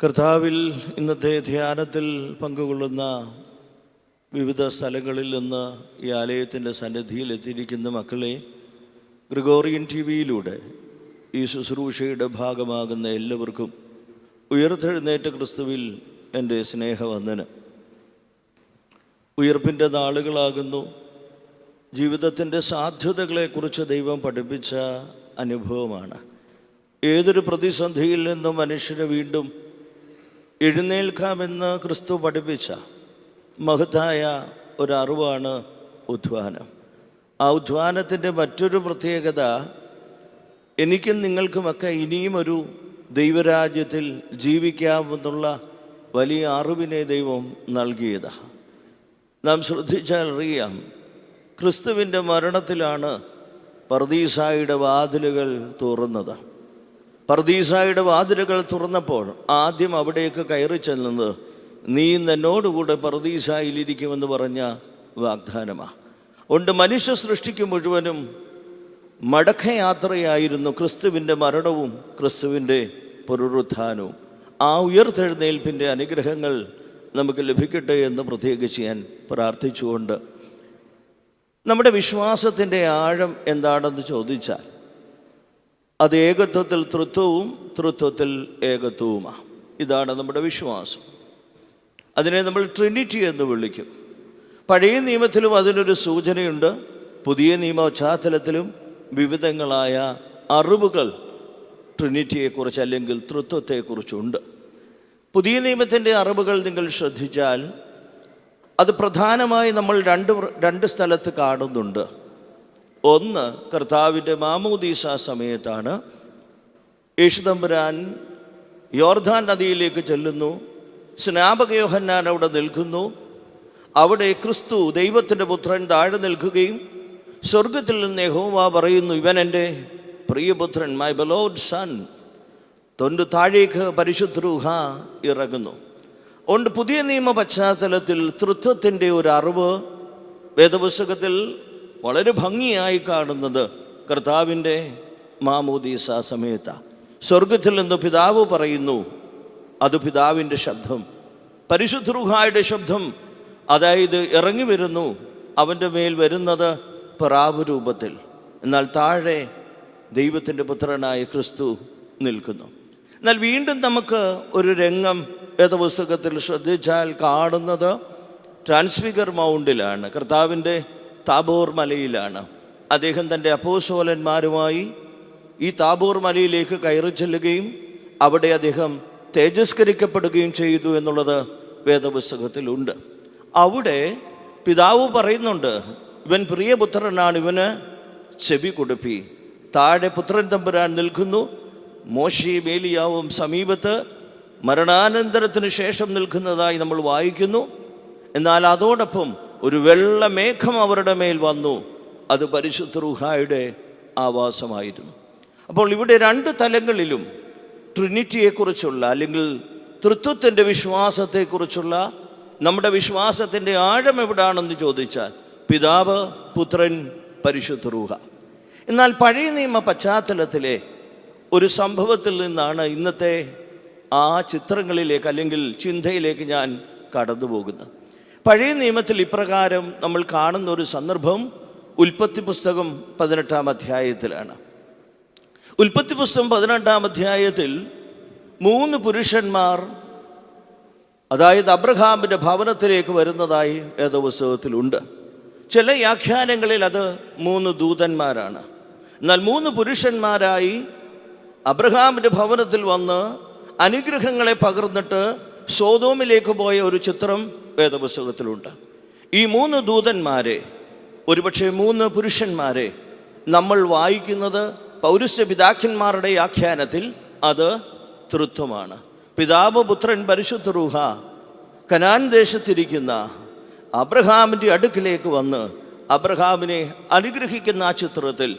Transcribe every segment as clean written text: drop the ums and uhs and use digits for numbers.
കർത്താവിൽ ഇന്നത്തെ ധ്യാനത്തിൽ പങ്കുകൊള്ളുന്ന വിവിധ സ്ഥലങ്ങളിൽ നിന്ന് ഈ ആലയത്തിൻ്റെ സന്നിധിയിൽ എത്തിയിരിക്കുന്ന മക്കളെ, ഗ്രിഗോറിയൻ ടിവിയിലൂടെ ഈ ശുശ്രൂഷയുടെ ഭാഗമാകുന്ന എല്ലാവർക്കും ഉയർത്തെഴുന്നേറ്റ ക്രിസ്തുവിൽ എൻ്റെ സ്നേഹവന്ദനം. ഉയർപ്പിൻ്റെ നാളുകളാകുന്നു. ജീവിതത്തിൻ്റെ സാധ്യതകളെക്കുറിച്ച് ദൈവം പഠിപ്പിച്ച അനുഭവമാണ്. ഏതൊരു പ്രതിസന്ധിയിൽ നിന്നും മനുഷ്യനെ വീണ്ടും എഴുന്നേൽക്കാമെന്ന് ക്രിസ്തു പഠിപ്പിച്ച മഹത്തായ ഒരറിവാണ് ഉദ്ധാനം. ആ ഉദ്ധാനത്തിൻ്റെ മറ്റൊരു പ്രത്യേകത, എനിക്കും നിങ്ങൾക്കുമൊക്കെ ഇനിയും ഒരു ദൈവരാജ്യത്തിൽ ജീവിക്കാമെന്നുള്ള വലിയ അറിവിനെ ദൈവം നൽകിയതാണ്. നാം ശ്രദ്ധിച്ചാൽ അറിയാം, ക്രിസ്തുവിൻ്റെ മരണത്തിലാണ് പർദീസായുടെ വാതിലുകൾ തുറന്നത്. പർദീസായുടെ വാതിലുകൾ തുറന്നപ്പോൾ ആദ്യം അവിടേക്ക് കയറി ചെന്നത് നീ എന്നോടുകൂടെ പർദീസായിലിരിക്കുമെന്ന് പറഞ്ഞ വാഗ്ദാനമാണ്. അതുകൊണ്ട് മനുഷ്യ സൃഷ്ടിക്ക് മുഴുവനും മടക്കയാത്രയായിരുന്നു ക്രിസ്തുവിൻ്റെ മരണവും ക്രിസ്തുവിൻ്റെ പുനരുത്ഥാനവും. ആ ഉയർത്തെഴുന്നേൽപ്പിൻ്റെ അനുഗ്രഹങ്ങൾ നമുക്ക് ലഭിക്കട്ടെ എന്ന് പ്രത്യേകിച്ച് ഞാൻ പ്രാർത്ഥിച്ചുകൊണ്ട്, നമ്മുടെ വിശ്വാസത്തിൻ്റെ ആഴം എന്താണെന്ന് ചോദിച്ചാൽ അത് ഏകത്വത്തിൽ തൃത്വവും തൃത്വത്തിൽ ഏകത്വവുമാണ്. ഇതാണ് നമ്മുടെ വിശ്വാസം. അതിനെ നമ്മൾ ട്രിനിറ്റി എന്ന് വിളിക്കും. പഴയ നിയമത്തിലും അതിനൊരു സൂചനയുണ്ട്. പുതിയ നിയമ പശ്ചാത്തലത്തിലും വിവിധങ്ങളായ അറിവുകൾ ട്രിനിറ്റിയെക്കുറിച്ച് അല്ലെങ്കിൽ തൃത്വത്തെക്കുറിച്ചുണ്ട്. പുതിയ നിയമത്തിൻ്റെ അറിവുകൾ നിങ്ങൾ ശ്രദ്ധിച്ചാൽ അത് പ്രധാനമായി നമ്മൾ രണ്ട് സ്ഥലത്ത് കാണുന്നുണ്ട്. ഒന്ന്, കർത്താവിൻ്റെ മാമോദീസ സമയത്താണ്. യേശുതമ്പുരാൻ യോർദാൻ നദിയിലേക്ക് ചെല്ലുന്നു. സ്നാപക യോഹന്നാൻ അവിടെ നിൽക്കുന്നു. അവിടെ ക്രിസ്തു ദൈവത്തിൻ്റെ പുത്രൻ താഴെ നിൽക്കുകയും സ്വർഗത്തിൽ നിന്ന് യഹോവ പറയുന്നു, ഇവൻ എൻ്റെ പ്രിയപുത്രൻ, മൈ ബെലോവ്ഡ് സൺ. തൊണ്ട് താഴേക്ക് പരിശുദ്ധ റൂഹ ഇറങ്ങുന്നു. അതുകൊണ്ട് പുതിയ നിയമ പശ്ചാത്തലത്തിൽ തൃത്വത്തിൻ്റെ ഒരു അറിവ് വേദപുസ്തകത്തിൽ വളരെ ഭംഗിയായി കാണുന്നത് കർത്താവിൻ്റെ മാമോദീസ സമയത്താണ്. സ്വർഗത്തിൽ നിന്ന് പിതാവ് പറയുന്നു, അത് പിതാവിൻ്റെ ശബ്ദം. പരിശുദ്ധ റൂഹായുടെ ശബ്ദം, അതായത് ഇറങ്ങി വരുന്നു. അവൻ്റെ മേൽ വരുന്നത് പ്രാവ് രൂപത്തിൽ. എന്നാൽ താഴെ ദൈവത്തിൻ്റെ പുത്രനായ ക്രിസ്തു നിൽക്കുന്നു. എന്നാൽ വീണ്ടും നമുക്ക് ഒരു രംഗം വേദപുസ്തകത്തിൽ ശ്രദ്ധിച്ചാൽ കാണുന്നത് ട്രാൻസ്ഫിഗർ മൗണ്ടിലാണ്, കർത്താവിൻ്റെ താബോർ മലയിലാണ്. അദ്ദേഹം തൻ്റെ അപ്പോസ്തലന്മാരുമായി ഈ താബോർ മലയിലേക്ക് കയറി ചെല്ലുകയും അവിടെ അദ്ദേഹം തേജസ്കരിക്കപ്പെടുകയും ചെയ്തു എന്നുള്ളത് വേദപുസ്തകത്തിലുണ്ട്. അവിടെ പിതാവ് പറയുന്നുണ്ട്, ഇവൻ പ്രിയപുത്രനാണ്, ഇവന് ചെവി കൊടുപ്പി. താഴെ പുത്രൻ തമ്പുരാൻ നിൽക്കുന്നു. മോശയും ഏലിയാവും സമീപത്ത് മരണാനന്തരത്തിന് ശേഷം നിൽക്കുന്നതായി നമ്മൾ വായിക്കുന്നു. എന്നാൽ അതോടൊപ്പം ഒരു വെള്ള മേഘം അവരുടെ മേൽ വന്നു. അത് പരിശുദ്ധ റൂഹായുടെ ആവാസമായിരുന്നു. അപ്പോൾ ഇവിടെ രണ്ട് തലങ്ങളിലും ട്രിനിറ്റിയെക്കുറിച്ചുള്ള അല്ലെങ്കിൽ തൃത്വത്തിൻ്റെ വിശ്വാസത്തെക്കുറിച്ചുള്ള നമ്മുടെ വിശ്വാസത്തിൻ്റെ ആഴം എവിടാണെന്ന് ചോദിച്ചാൽ പിതാവ്, പുത്രൻ, പരിശുദ്ധ റൂഹ. എന്നാൽ പഴയ നിയമ പശ്ചാത്തലത്തിലെ ഒരു സംഭവത്തിൽ നിന്നാണ് ഇന്നത്തെ ആ ചിത്രങ്ങളിലേക്ക് അല്ലെങ്കിൽ ചിന്തയിലേക്ക് ഞാൻ കടന്നു പോകുന്നത്. പഴയ നിയമത്തിൽ ഇപ്രകാരം നമ്മൾ കാണുന്ന ഒരു സന്ദർഭം ഉൽപ്പത്തി പുസ്തകം 18-ാം അധ്യായത്തിലാണ്. ഉൽപ്പത്തി പുസ്തകം 18-ാം അധ്യായത്തിൽ 3 പുരുഷന്മാർ, അതായത് അബ്രഹാമിൻ്റെ ഭവനത്തിലേക്ക് വരുന്നതായി വേദപുസ്തകത്തിലുണ്ട്. ചില വ്യാഖ്യാനങ്ങളിൽ അത് 3 ദൂതന്മാരാണ്. എന്നാൽ 3 പുരുഷന്മാരായി അബ്രഹാമിൻ്റെ ഭവനത്തിൽ വന്ന് അനുഗ്രഹങ്ങളെ പകർന്നിട്ട് സോദോമിലേക്ക് പോയ ഒരു ചിത്രം വേദപുസ്തകത്തിലുണ്ട്. ഈ 3 ദൂതന്മാരെ, ഒരുപക്ഷെ 3 പുരുഷന്മാരെ നമ്മൾ വായിക്കുന്നത് പൗരസ്ത്യ പിതാക്കന്മാരുടെ വ്യാഖ്യാനത്തിൽ അത് തൃത്വമാണ്. പിതാവ്, പുത്രൻ, പരിശുദ്ധ റൂഹ കനാൻ ദേശത്തിരിക്കുന്ന അബ്രഹാമിൻ്റെ അടുക്കിലേക്ക് വന്ന് അബ്രഹാമിനെ അനുഗ്രഹിക്കുന്ന ആ ചിത്രത്തിൽ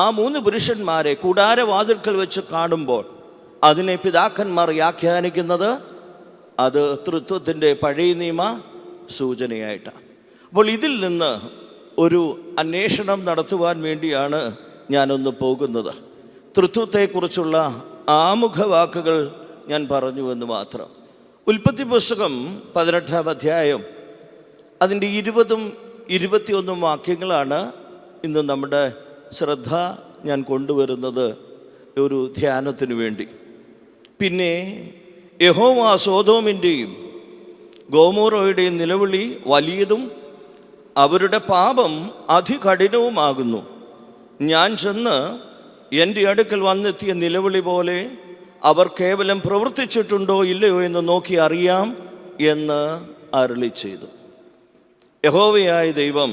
ആ 3 പുരുഷന്മാരെ കൂടാരവാതിൽക്കൽ വെച്ച് കാണുമ്പോൾ അതിനെ പിതാക്കന്മാർ വ്യാഖ്യാനിക്കുന്നത് അത് തൃത്വത്തിൻ്റെ പഴയ നിയമ സൂചനയായിട്ടാണ്. അപ്പോൾ ഇതിൽ നിന്ന് ഒരു അന്വേഷണം നടത്തുവാൻ വേണ്ടിയാണ് ഞാനൊന്ന് പോകുന്നത്. തൃത്വത്തെക്കുറിച്ചുള്ള ആമുഖവാക്കുകൾ ഞാൻ പറഞ്ഞു എന്ന് മാത്രം. ഉൽപ്പത്തി പുസ്തകം 18-ാം അധ്യായം അതിൻ്റെ 20ഉം 21ഉം വാക്യങ്ങളാണ് ഇന്ന് നമ്മുടെ ശ്രദ്ധ ഞാൻ കൊണ്ടുവരുന്നത് ഒരു ധ്യാനത്തിനു വേണ്ടി. പിന്നെ യഹോവ സോദോമിൻ്റെയും ഗോമോറോയുടെയും നിലവിളി വലിയതും അവരുടെ പാപം അതികഠിനവുമാകുന്നു. ഞാൻ ചെന്ന് എൻ്റെ അടുക്കൽ വന്നെത്തിയ നിലവിളി പോലെ അവർ കേവലം പ്രവർത്തിച്ചിട്ടുണ്ടോ ഇല്ലയോ എന്ന് നോക്കി അറിയാം എന്ന് അരുളി ചെയ്തു. യഹോവയായ ദൈവം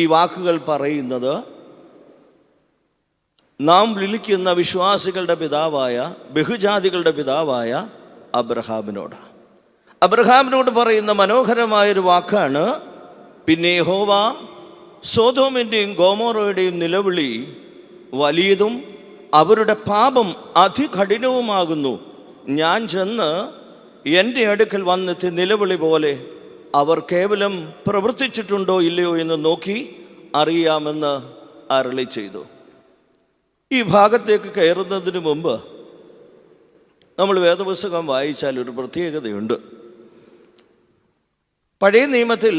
ഈ വാക്കുകൾ പറയുന്നത് നാം വിളിക്കുന്ന വിശ്വാസികളുടെ പിതാവായ ബഹുജാതികളുടെ പിതാവായ അബ്രഹാമിനോട് പറയുന്ന മനോഹരമായൊരു വാക്കാണ്. പിന്നെ യഹോവ സോദോമിൻ്റെയും ഗോമോറയുടെയും നിലവിളി വലിയതും അവരുടെ പാപം അതികഠിനവുമാകുന്നു. ഞാൻ ചെന്ന് എൻ്റെ അടുക്കൽ വന്നെത്തി നിലവിളി പോലെ അവർ കേവലം പ്രവർത്തിച്ചിട്ടുണ്ടോ ഇല്ലയോ എന്ന് നോക്കി അറിയാമെന്ന് അരുളി ചെയ്തു. ഈ ഭാഗത്തേക്ക് കയറുന്നതിന് മുമ്പ് നമ്മൾ വേദപുസ്തകം വായിച്ചാൽ ഒരു പ്രത്യേകതയുണ്ട്. പഴയ നിയമത്തിൽ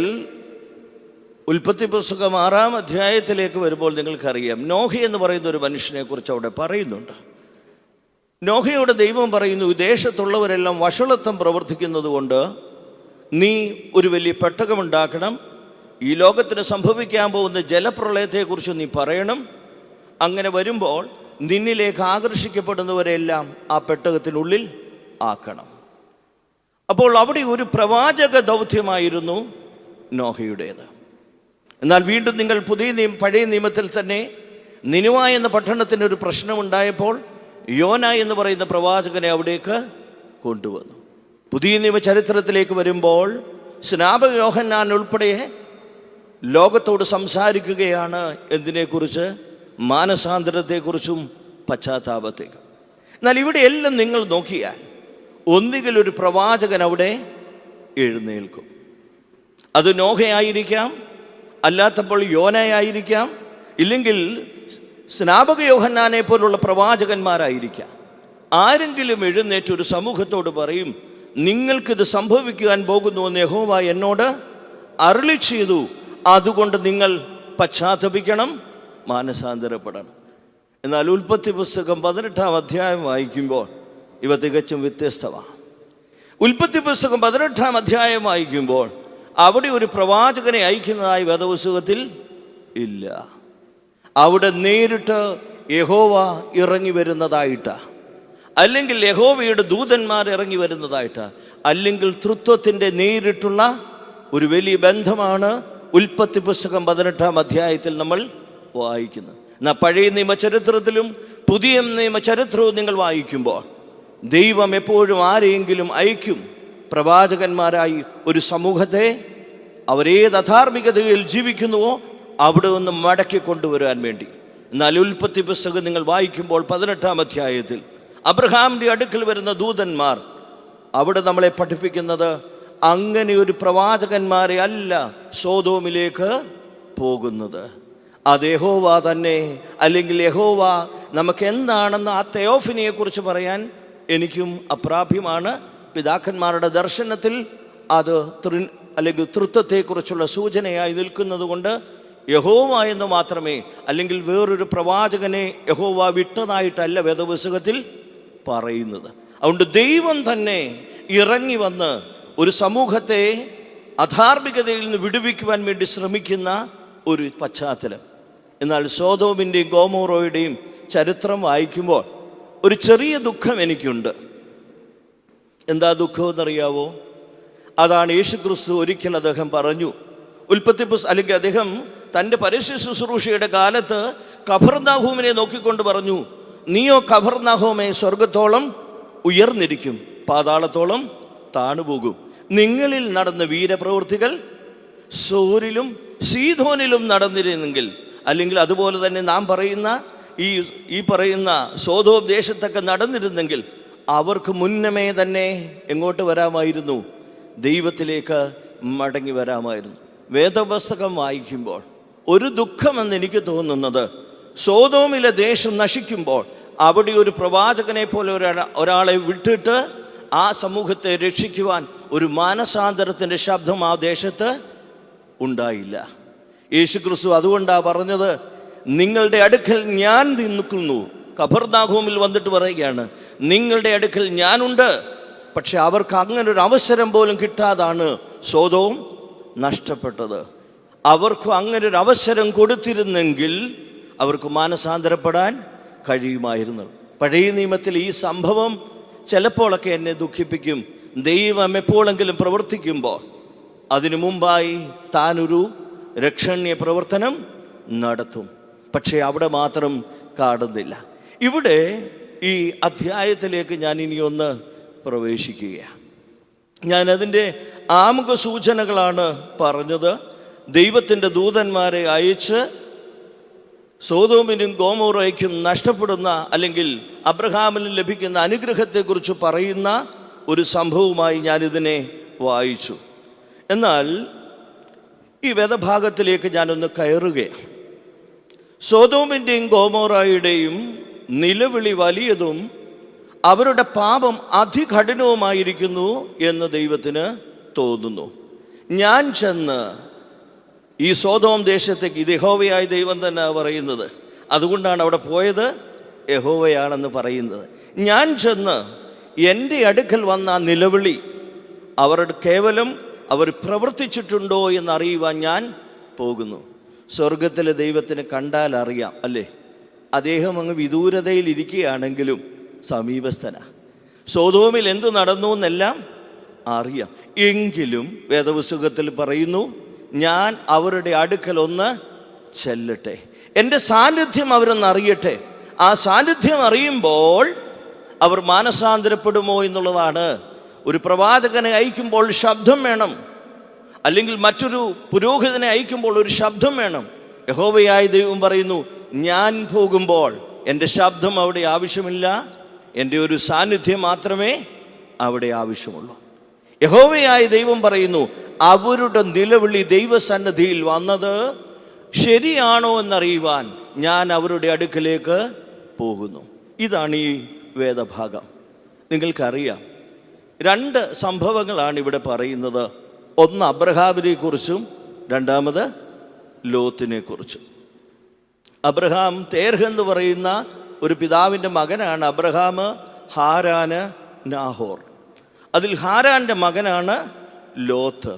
ഉൽപ്പത്തി പുസ്തകം 6-ാം അധ്യായത്തിലേക്ക് വരുമ്പോൾ നിങ്ങൾക്കറിയാം, നോഹ എന്ന് പറയുന്ന ഒരു മനുഷ്യനെ കുറിച്ച് അവിടെ പറയുന്നുണ്ട്. നോഹയോട് ദൈവം പറയുന്നു, ദേശത്തുള്ളവരെല്ലാം വഷളത്വം പ്രവർത്തിക്കുന്നത് കൊണ്ട് നീ ഒരു വലിയ പെട്ടകമുണ്ടാക്കണം, ഈ ലോകത്തിന് സംഭവിക്കാൻ പോകുന്ന ജലപ്രളയത്തെക്കുറിച്ച് നീ പറയണം. അങ്ങനെ വരുമ്പോൾ നിന്നിലേക്ക് ആകർഷിക്കപ്പെടുന്നവരെല്ലാം ആ പെട്ടകത്തിനുള്ളിൽ ആക്കണം. അപ്പോൾ അവിടെ ഒരു പ്രവാചക ദൗത്യമായിരുന്നു നോഹയുടേത്. എന്നാൽ വീണ്ടും നിങ്ങൾ പഴയ നിയമത്തിൽ തന്നെ നിനുവ എന്ന പട്ടണത്തിനൊരു പ്രശ്നമുണ്ടായപ്പോൾ യോന എന്ന് പറയുന്ന പ്രവാചകനെ അവിടേക്ക് കൊണ്ടുവന്നു. പുതിയ നിയമ ചരിത്രത്തിലേക്ക് വരുമ്പോൾ സ്നാപക യോഹന്നാൻ ഉൾപ്പെടെ ലോകത്തോട് സംസാരിക്കുകയാണ്. എന്തിനെക്കുറിച്ച്? മാനസാന്തരത്തെക്കുറിച്ചും പശ്ചാത്താപത്തെക്കും. എന്നാൽ ഇവിടെയെല്ലാം നിങ്ങൾ നോക്കിയാൽ ഒന്നുകിൽ ഒരു പ്രവാചകൻ അവിടെ എഴുന്നേൽക്കും. അത് നോഹയായിരിക്കാം, അല്ലാത്തപ്പോൾ യോനയായിരിക്കാം, ഇല്ലെങ്കിൽ സ്നാപക യോഹന്നാനെ പോലുള്ള പ്രവാചകന്മാരായിരിക്കാം. ആരെങ്കിലും എഴുന്നേറ്റ് ഒരു സമൂഹത്തോട് പറയും, നിങ്ങൾക്കിത് സംഭവിക്കുവാൻ പോകുന്നുവെന്ന് യഹോവ എന്നോട് അരുളി ചെയ്തു, അതുകൊണ്ട് നിങ്ങൾ പശ്ചാത്തപിക്കണം, മാനസാന്തരപ്പെടണം. എന്നാൽ ഉൽപ്പത്തി പുസ്തകം 18-ാം അധ്യായം വായിക്കുമ്പോൾ ഇവ തികച്ചും വ്യത്യസ്തമാണ്. ഉൽപ്പത്തി പുസ്തകം 18-ാം അധ്യായം വായിക്കുമ്പോൾ അവിടെ ഒരു പ്രവാചകനെ അയക്കുന്നതായി വേദപുസ്തകത്തിൽ ഇല്ല. അവിടെ നേരിട്ട് യഹോവ ഇറങ്ങി വരുന്നതായിട്ടാ, അല്ലെങ്കിൽ യഹോവയുടെ ദൂതന്മാർ ഇറങ്ങി വരുന്നതായിട്ടാ, അല്ലെങ്കിൽ തൃത്വത്തിൻ്റെ നേരിട്ടുള്ള ഒരു വലിയ ബന്ധമാണ് ഉൽപ്പത്തി പുസ്തകം 18-ാം അധ്യായത്തിൽ നമ്മൾ വായിക്കുന്നത്. എന്നാൽ പഴയ നിയമ ചരിത്രത്തിലും പുതിയ നിയമ ചരിത്രവും നിങ്ങൾ വായിക്കുമ്പോൾ ദൈവം എപ്പോഴും ആരെയെങ്കിലും അയക്കും, പ്രവാചകന്മാരായി ഒരു സമൂഹത്തെ അവരേത് അധാർമികതയിൽ ജീവിക്കുന്നുവോ അവിടെ നിന്ന് മടക്കി കൊണ്ടുവരാൻ വേണ്ടി. എന്നാൽ ഉൽപ്പത്തി പുസ്തകം നിങ്ങൾ വായിക്കുമ്പോൾ 18-ാം അധ്യായത്തിൽ അബ്രഹാമിൻ്റെ അടുക്കൽ വരുന്ന ദൂതന്മാർ അവിടെ നമ്മളെ പഠിപ്പിക്കുന്നത് അങ്ങനെ ഒരു പ്രവാചകന്മാരെ അല്ല സോദോമിലേക്ക് പോകുന്നത്. അത് യഹോവ തന്നെ, അല്ലെങ്കിൽ യഹോവ നമുക്ക് എന്താണെന്ന് ആ തെയോഫിനിയെ കുറിച്ച് പറയാൻ എനിക്കും അപ്രാപ്യമാണ്. പിതാക്കന്മാരുടെ ദർശനത്തിൽ അത് അല്ലെങ്കിൽ തൃത്വത്തെക്കുറിച്ചുള്ള സൂചനയായി നിൽക്കുന്നത് കൊണ്ട് യഹോവ എന്ന് മാത്രമേ, അല്ലെങ്കിൽ വേറൊരു പ്രവാചകനെ യഹോവ വിട്ടതായിട്ടല്ല വേദപുസ്തകത്തിൽ പറയുന്നത്. അതുകൊണ്ട് ദൈവം തന്നെ ഇറങ്ങി വന്ന് ഒരു സമൂഹത്തെ അധാർമികതയിൽ നിന്ന് വിടുവിക്കുവാൻ വേണ്ടി ശ്രമിക്കുന്ന ഒരു പശ്ചാത്തലം. എന്നാൽ സോദോമിൻ്റെയും ഗോമോറോയുടെയും ചരിത്രം വായിക്കുമ്പോൾ ഒരു ചെറിയ ദുഃഖം എനിക്കുണ്ട്. എന്താ ദുഃഖമെന്നറിയാവോ? അതാണ് യേശുക്രിസ്തു ഒരിക്കൽ അദ്ദേഹം പറഞ്ഞു, അല്ലെങ്കിൽ അദ്ദേഹം തൻ്റെ പരസ്യ ശുശ്രൂഷയുടെ കാലത്ത് കഫർനാഹൂമിനെ നോക്കിക്കൊണ്ട് പറഞ്ഞു, നീയോ കഫർനാഹൂമേ സ്വർഗത്തോളം ഉയർന്നിരിക്കും, പാതാളത്തോളം താണുപോകും. നിങ്ങളിൽ നടന്ന വീരപ്രവൃത്തികൾ സോരിലും സീദോനിലും നടന്നിരുന്നെങ്കിൽ, അല്ലെങ്കിൽ അതുപോലെ തന്നെ നാം പറയുന്ന ഈ പറയുന്ന സോദോം ദേശത്തൊക്കെ നടന്നിരുന്നെങ്കിൽ അവർക്ക് മുന്നമേ തന്നെ എങ്ങോട്ട് വരാമായിരുന്നു? ദൈവത്തിലേക്ക് മടങ്ങി വരാമായിരുന്നു. വേദപുസ്തകം വായിക്കുമ്പോൾ ഒരു ദുഃഖമെന്ന് എനിക്ക് തോന്നുന്നത്, സോദോമിലെ ദേശം നശിക്കുമ്പോൾ അവിടെ ഒരു പ്രവാചകനെ പോലെ ഒരാളെ വിട്ടിട്ട് ആ സമൂഹത്തെ രക്ഷിക്കുവാൻ ഒരു മാനസാന്തരത്തിൻ്റെ ശബ്ദം ആ ദേശത്ത് ഉണ്ടായില്ല. യേശുക്രിസ്തു അതുകൊണ്ടാണ് പറഞ്ഞത്, നിങ്ങളുടെ അടുക്കൽ ഞാൻ നിൽക്കുന്നു. കഫർനാഹൂമിൽ വന്നിട്ട് പറയുകയാണ്, നിങ്ങളുടെ അടുക്കൽ ഞാനുണ്ട്. പക്ഷെ അവർക്ക് അങ്ങനെ ഒരു അവസരം പോലും കിട്ടാതാണ് സോദോം നഷ്ടപ്പെട്ടത്. അവർക്ക് അങ്ങനെ ഒരു അവസരം കൊടുത്തിരുന്നെങ്കിൽ അവർക്ക് മാനസാന്തരപ്പെടാൻ കഴിയുമായിരുന്നു. പഴയ നിയമത്തിൽ ഈ സംഭവം ചിലപ്പോഴൊക്കെ എന്നെ ദുഃഖിപ്പിക്കും. ദൈവം എപ്പോഴെങ്കിലും പ്രവർത്തിക്കുമ്പോൾ അതിനു മുമ്പായി താനൊരു രക്ഷണീയ പ്രവർത്തനം നടത്തും. പക്ഷേ അവിടെ മാത്രം കാണുന്നില്ല. ഇവിടെ ഈ അധ്യായത്തിലേക്ക് ഞാൻ ഇനിയൊന്ന് പ്രവേശിക്കുകയാണ്. ഞാനതിൻ്റെ ആമുഖ സൂചനകളാണ് പറഞ്ഞത്. ദൈവത്തിൻ്റെ ദൂതന്മാരെ അയച്ച് സോദോമിനും ഗോമോറയ്ക്കും നഷ്ടപ്പെടുന്ന അല്ലെങ്കിൽ അബ്രഹാമിന് ലഭിക്കുന്ന അനുഗ്രഹത്തെക്കുറിച്ച് പറയുന്ന ഒരു സംഭവമായി ഞാനിതിനെ വായിച്ചു. എന്നാൽ ഈ വേദഭാഗത്തിലേക്ക് ഞാനൊന്ന് കയറുകയാണ്. സോദോമിൻ്റെയും ഗോമോറയുടെയും നിലവിളി വലിയതും അവരുടെ പാപം അതികഠിനവുമായിരിക്കുന്നു എന്ന് ദൈവത്തിന് തോന്നുന്നു. ഞാൻ ചെന്ന് ഈ സോദോം ദേശത്തേക്ക്, ഇത് യഹോവയായ ദൈവം തന്നെ പറയുന്നത്, അതുകൊണ്ടാണ് അവിടെ പോയത്, യഹോവയാണെന്ന് പറയുന്നത്. ഞാൻ ചെന്ന് എൻ്റെ അടുക്കൽ വന്ന നിലവിളി അവരുടെ കേവലം അവർ പ്രവർത്തിച്ചിട്ടുണ്ടോ എന്നറിയുവാൻ ഞാൻ പോകുന്നു. സ്വർഗത്തിലെ ദൈവത്തിന് കണ്ടാൽ അറിയാം, അല്ലേ? അദ്ദേഹം അങ്ങ് വിദൂരതയിൽ ഇരിക്കുകയാണെങ്കിലും സമീപസ്ഥനാ. സോദോമിൽ എന്തു നടന്നു എന്നെല്ലാം അറിയാം. എങ്കിലും വേദപുസ്തകത്തിൽ പറയുന്നു, ഞാൻ അവരുടെ അടുക്കൽ ഒന്ന് ചെല്ലട്ടെ, എൻ്റെ സാന്നിധ്യം അവരൊന്ന് അറിയട്ടെ. ആ സാന്നിധ്യം അറിയുമ്പോൾ അവർ മാനസാന്തരപ്പെടുമോ എന്നുള്ളതാണ്. ഒരു പ്രവാചകനെ അയക്കുമ്പോൾ ശബ്ദം വേണം, അല്ലെങ്കിൽ മറ്റൊരു പുരോഹിതനെ അയക്കുമ്പോൾ ഒരു ശബ്ദം വേണം. യഹോവയായ ദൈവം പറയുന്നു, ഞാൻ പോകുമ്പോൾ എൻ്റെ ശബ്ദം അവിടെ ആവശ്യമില്ല, എൻ്റെ ഒരു സാന്നിധ്യം മാത്രമേ അവിടെ ആവശ്യമുള്ളൂ. യഹോവയായ ദൈവം പറയുന്നു, അവരുടെ നിലവിളി ദൈവസന്നിധിയിൽ വന്നത് ശരിയാണോ എന്നറിയുവാൻ ഞാൻ അവരുടെ അടുക്കലേക്ക് പോകുന്നു. ഇതാണ് ഈ വേദഭാഗം. നിങ്ങൾക്കറിയാം, രണ്ട് സംഭവങ്ങളാണ് ഇവിടെ പറയുന്നത്. ഒന്ന് അബ്രഹാമിനെ കുറിച്ചും രണ്ടാമത് ലോത്തിനെ കുറിച്ചും. അബ്രഹാം തേർഹ് എന്ന് പറയുന്ന ഒരു പിതാവിൻ്റെ മകനാണ്. അബ്രഹാം ഹാരാന് നാഹോർ. അതിൽ ഹാരാൻ്റെ മകനാണ് ലോത്ത്.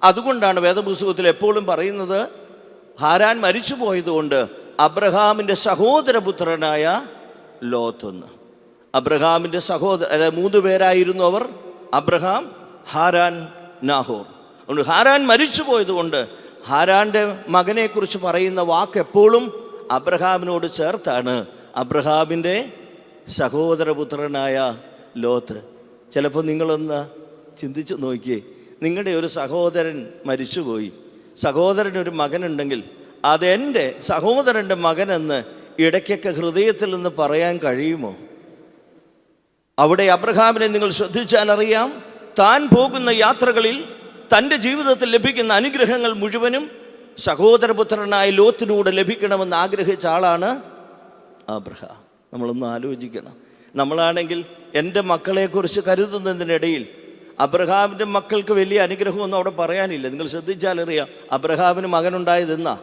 അതുകൊണ്ടാണ് വേദപുസ്തകത്തിൽ എപ്പോഴും പറയുന്നത്, ഹാരാൻ മരിച്ചു പോയതുകൊണ്ട് അബ്രഹാമിൻ്റെ സഹോദരപുത്രനായ ലോത്ത് എന്ന്. അബ്രഹാമിൻ്റെ മൂന്ന് പേരായിരുന്നു അവർ, അബ്രഹാം, ഹാരാൻ, നാഹോർ. അതുകൊണ്ട് ഹാരാൻ മരിച്ചു പോയതുകൊണ്ട് ഹാരാൻ്റെ മകനെക്കുറിച്ച് പറയുന്ന വാക്ക് എപ്പോഴും അബ്രഹാമിനോട് ചേർത്താണ്, അബ്രഹാമിൻ്റെ സഹോദരപുത്രനായ ലോത്ത്. ചിലപ്പോൾ നിങ്ങളൊന്ന് ചിന്തിച്ച് നോക്കിയേ, നിങ്ങളുടെ ഒരു സഹോദരൻ മരിച്ചുപോയി, സഹോദരനൊരു മകനുണ്ടെങ്കിൽ അതെൻ്റെ സഹോദരൻ്റെ മകനെന്ന് ഇടയ്ക്കൊക്കെ ഹൃദയത്തിൽ നിന്ന് പറയാൻ കഴിയുമോ? അവിടെ അബ്രഹാമിനെ നിങ്ങൾ ശ്രദ്ധിച്ചാൽ അറിയാം, താൻ പോകുന്ന യാത്രകളിൽ തൻ്റെ ജീവിതത്തിൽ ലഭിക്കുന്ന അനുഗ്രഹങ്ങൾ മുഴുവനും സഹോദരപുത്രനായ ലോത്തിനൂടെ ലഭിക്കണമെന്ന് ആഗ്രഹിച്ച ആളാണ് അബ്രഹാം. നമ്മളൊന്ന് ആലോചിക്കണം. നമ്മളാണെങ്കിൽ എൻ്റെ മക്കളെക്കുറിച്ച് കരുതുന്നതിനിടയിൽ അബ്രഹാമിൻ്റെ മക്കൾക്ക് വലിയ അനുഗ്രഹമൊന്നും അവിടെ പറയാനില്ല. നിങ്ങൾ ശ്രദ്ധിച്ചാലറിയാം, അബ്രഹാമിന് മകനുണ്ടായതെന്നാ.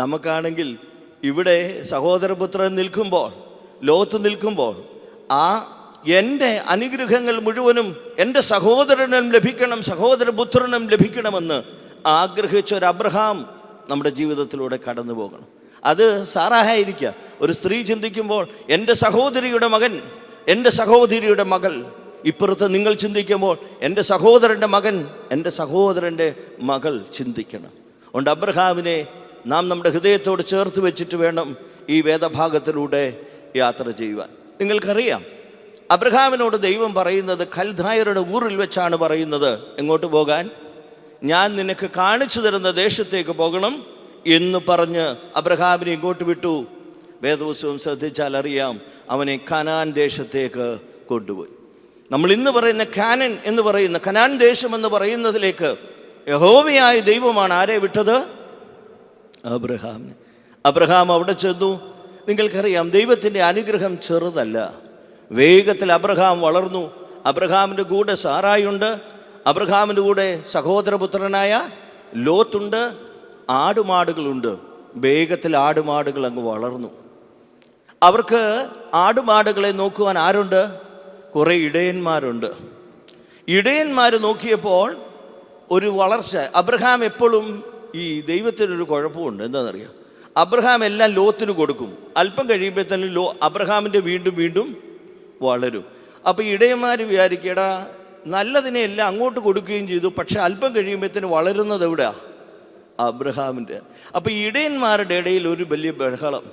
നമുക്കാണെങ്കിൽ ഇവിടെ സഹോദരപുത്രൻ നിൽക്കുമ്പോൾ, ലോത്ത് നിൽക്കുമ്പോൾ, ആ എൻ്റെ അനുഗ്രഹങ്ങൾ മുഴുവനും എൻ്റെ സഹോദരനും ലഭിക്കണം, സഹോദരപുത്രനും ലഭിക്കണമെന്ന് ആഗ്രഹിച്ച ഒരു അബ്രഹാം നമ്മുടെ ജീവിതത്തിലൂടെ കടന്നു പോകണം. അത് സാറാഹായിരിക്കുക. ഒരു സ്ത്രീ ചിന്തിക്കുമ്പോൾ എൻ്റെ സഹോദരിയുടെ മകൻ, എൻ്റെ സഹോദരിയുടെ മകൾ. ഇപ്പുറത്ത് നിങ്ങൾ ചിന്തിക്കുമ്പോൾ എൻ്റെ സഹോദരൻ്റെ മകൻ, എൻ്റെ സഹോദരൻ്റെ മകൾ ചിന്തിക്കണം. അതുകൊണ്ട് അബ്രഹാമിനെ നാം നമ്മുടെ ഹൃദയത്തോട് ചേർത്ത് വെച്ചിട്ട് വേണം ഈ വേദഭാഗത്തിലൂടെ യാത്ര ചെയ്യുവാൻ. നിങ്ങൾക്കറിയാം, അബ്രഹാമിനോട് ദൈവം പറയുന്നത് കൽദായരുടെ ഊറിൽ വെച്ചാണ് പറയുന്നത്. എങ്ങോട്ട് പോകാൻ? ഞാൻ നിനക്ക് കാണിച്ചു തരുന്ന ദേശത്തേക്ക് പോകണം എന്ന് പറഞ്ഞ് അബ്രഹാമിനെ ഇങ്ങോട്ട് വിട്ടു. വേദപുസ്തകം ശ്രദ്ധിച്ചാൽ അറിയാം, അവനെ കനാൻ ദേശത്തേക്ക് കൊണ്ടുപോയി. നമ്മൾ ഇന്ന് പറയുന്ന കാനൻ എന്ന് പറയുന്ന കനാൻ ദേശം എന്ന് പറയുന്നതിലേക്ക് യഹോവയായ ദൈവമാണ് ആരെ വിട്ടത്? അബ്രഹാമിനെ. അബ്രഹാം അവിടെ ചെന്നു. നിങ്ങൾക്കറിയാം ദൈവത്തിൻ്റെ അനുഗ്രഹം ചെറുതല്ല. വേഗത്തിൽ അബ്രഹാം വളർന്നു. അബ്രഹാമിൻ്റെ കൂടെ സാറായുണ്ട്, അബ്രഹാമിൻ്റെ കൂടെ സഹോദരപുത്രനായ ലോത്തുണ്ട്, ആടുമാടുകളുണ്ട്. വേഗത്തിൽ ആടുമാടുകൾ അങ്ങ് വളർന്നു. അവർക്ക് ആടുമാടുകളെ നോക്കുവാൻ ആരുണ്ട്? കുറേ ഇടയന്മാരുണ്ട്. ഇടയന്മാർ നോക്കിയപ്പോൾ ഒരു വളർച്ച. അബ്രഹാം എപ്പോഴും ഈ ദൈവത്തിനൊരു കുഴപ്പമുണ്ട്. എന്താണെന്നറിയാം, അബ്രഹാം എല്ലാം ലോത്തിന് കൊടുക്കും. അല്പം കഴിയുമ്പോൾ തന്നെ അബ്രഹാമിൻ്റെ വീണ്ടും വീണ്ടും വളരും. അപ്പോൾ ഇടയന്മാർ വിചാരിക്കടാ, നല്ലതിനെ എല്ലാം അങ്ങോട്ട് കൊടുക്കുകയും ചെയ്തു, പക്ഷെ അല്പം കഴിയുമ്പോഴത്തേന് വളരുന്നത് എവിടെയാ? അബ്രഹാമിൻ്റെ. അപ്പോൾ ഇടയന്മാരുടെ ഇടയിൽ ഒരു വലിയ ബഹളം.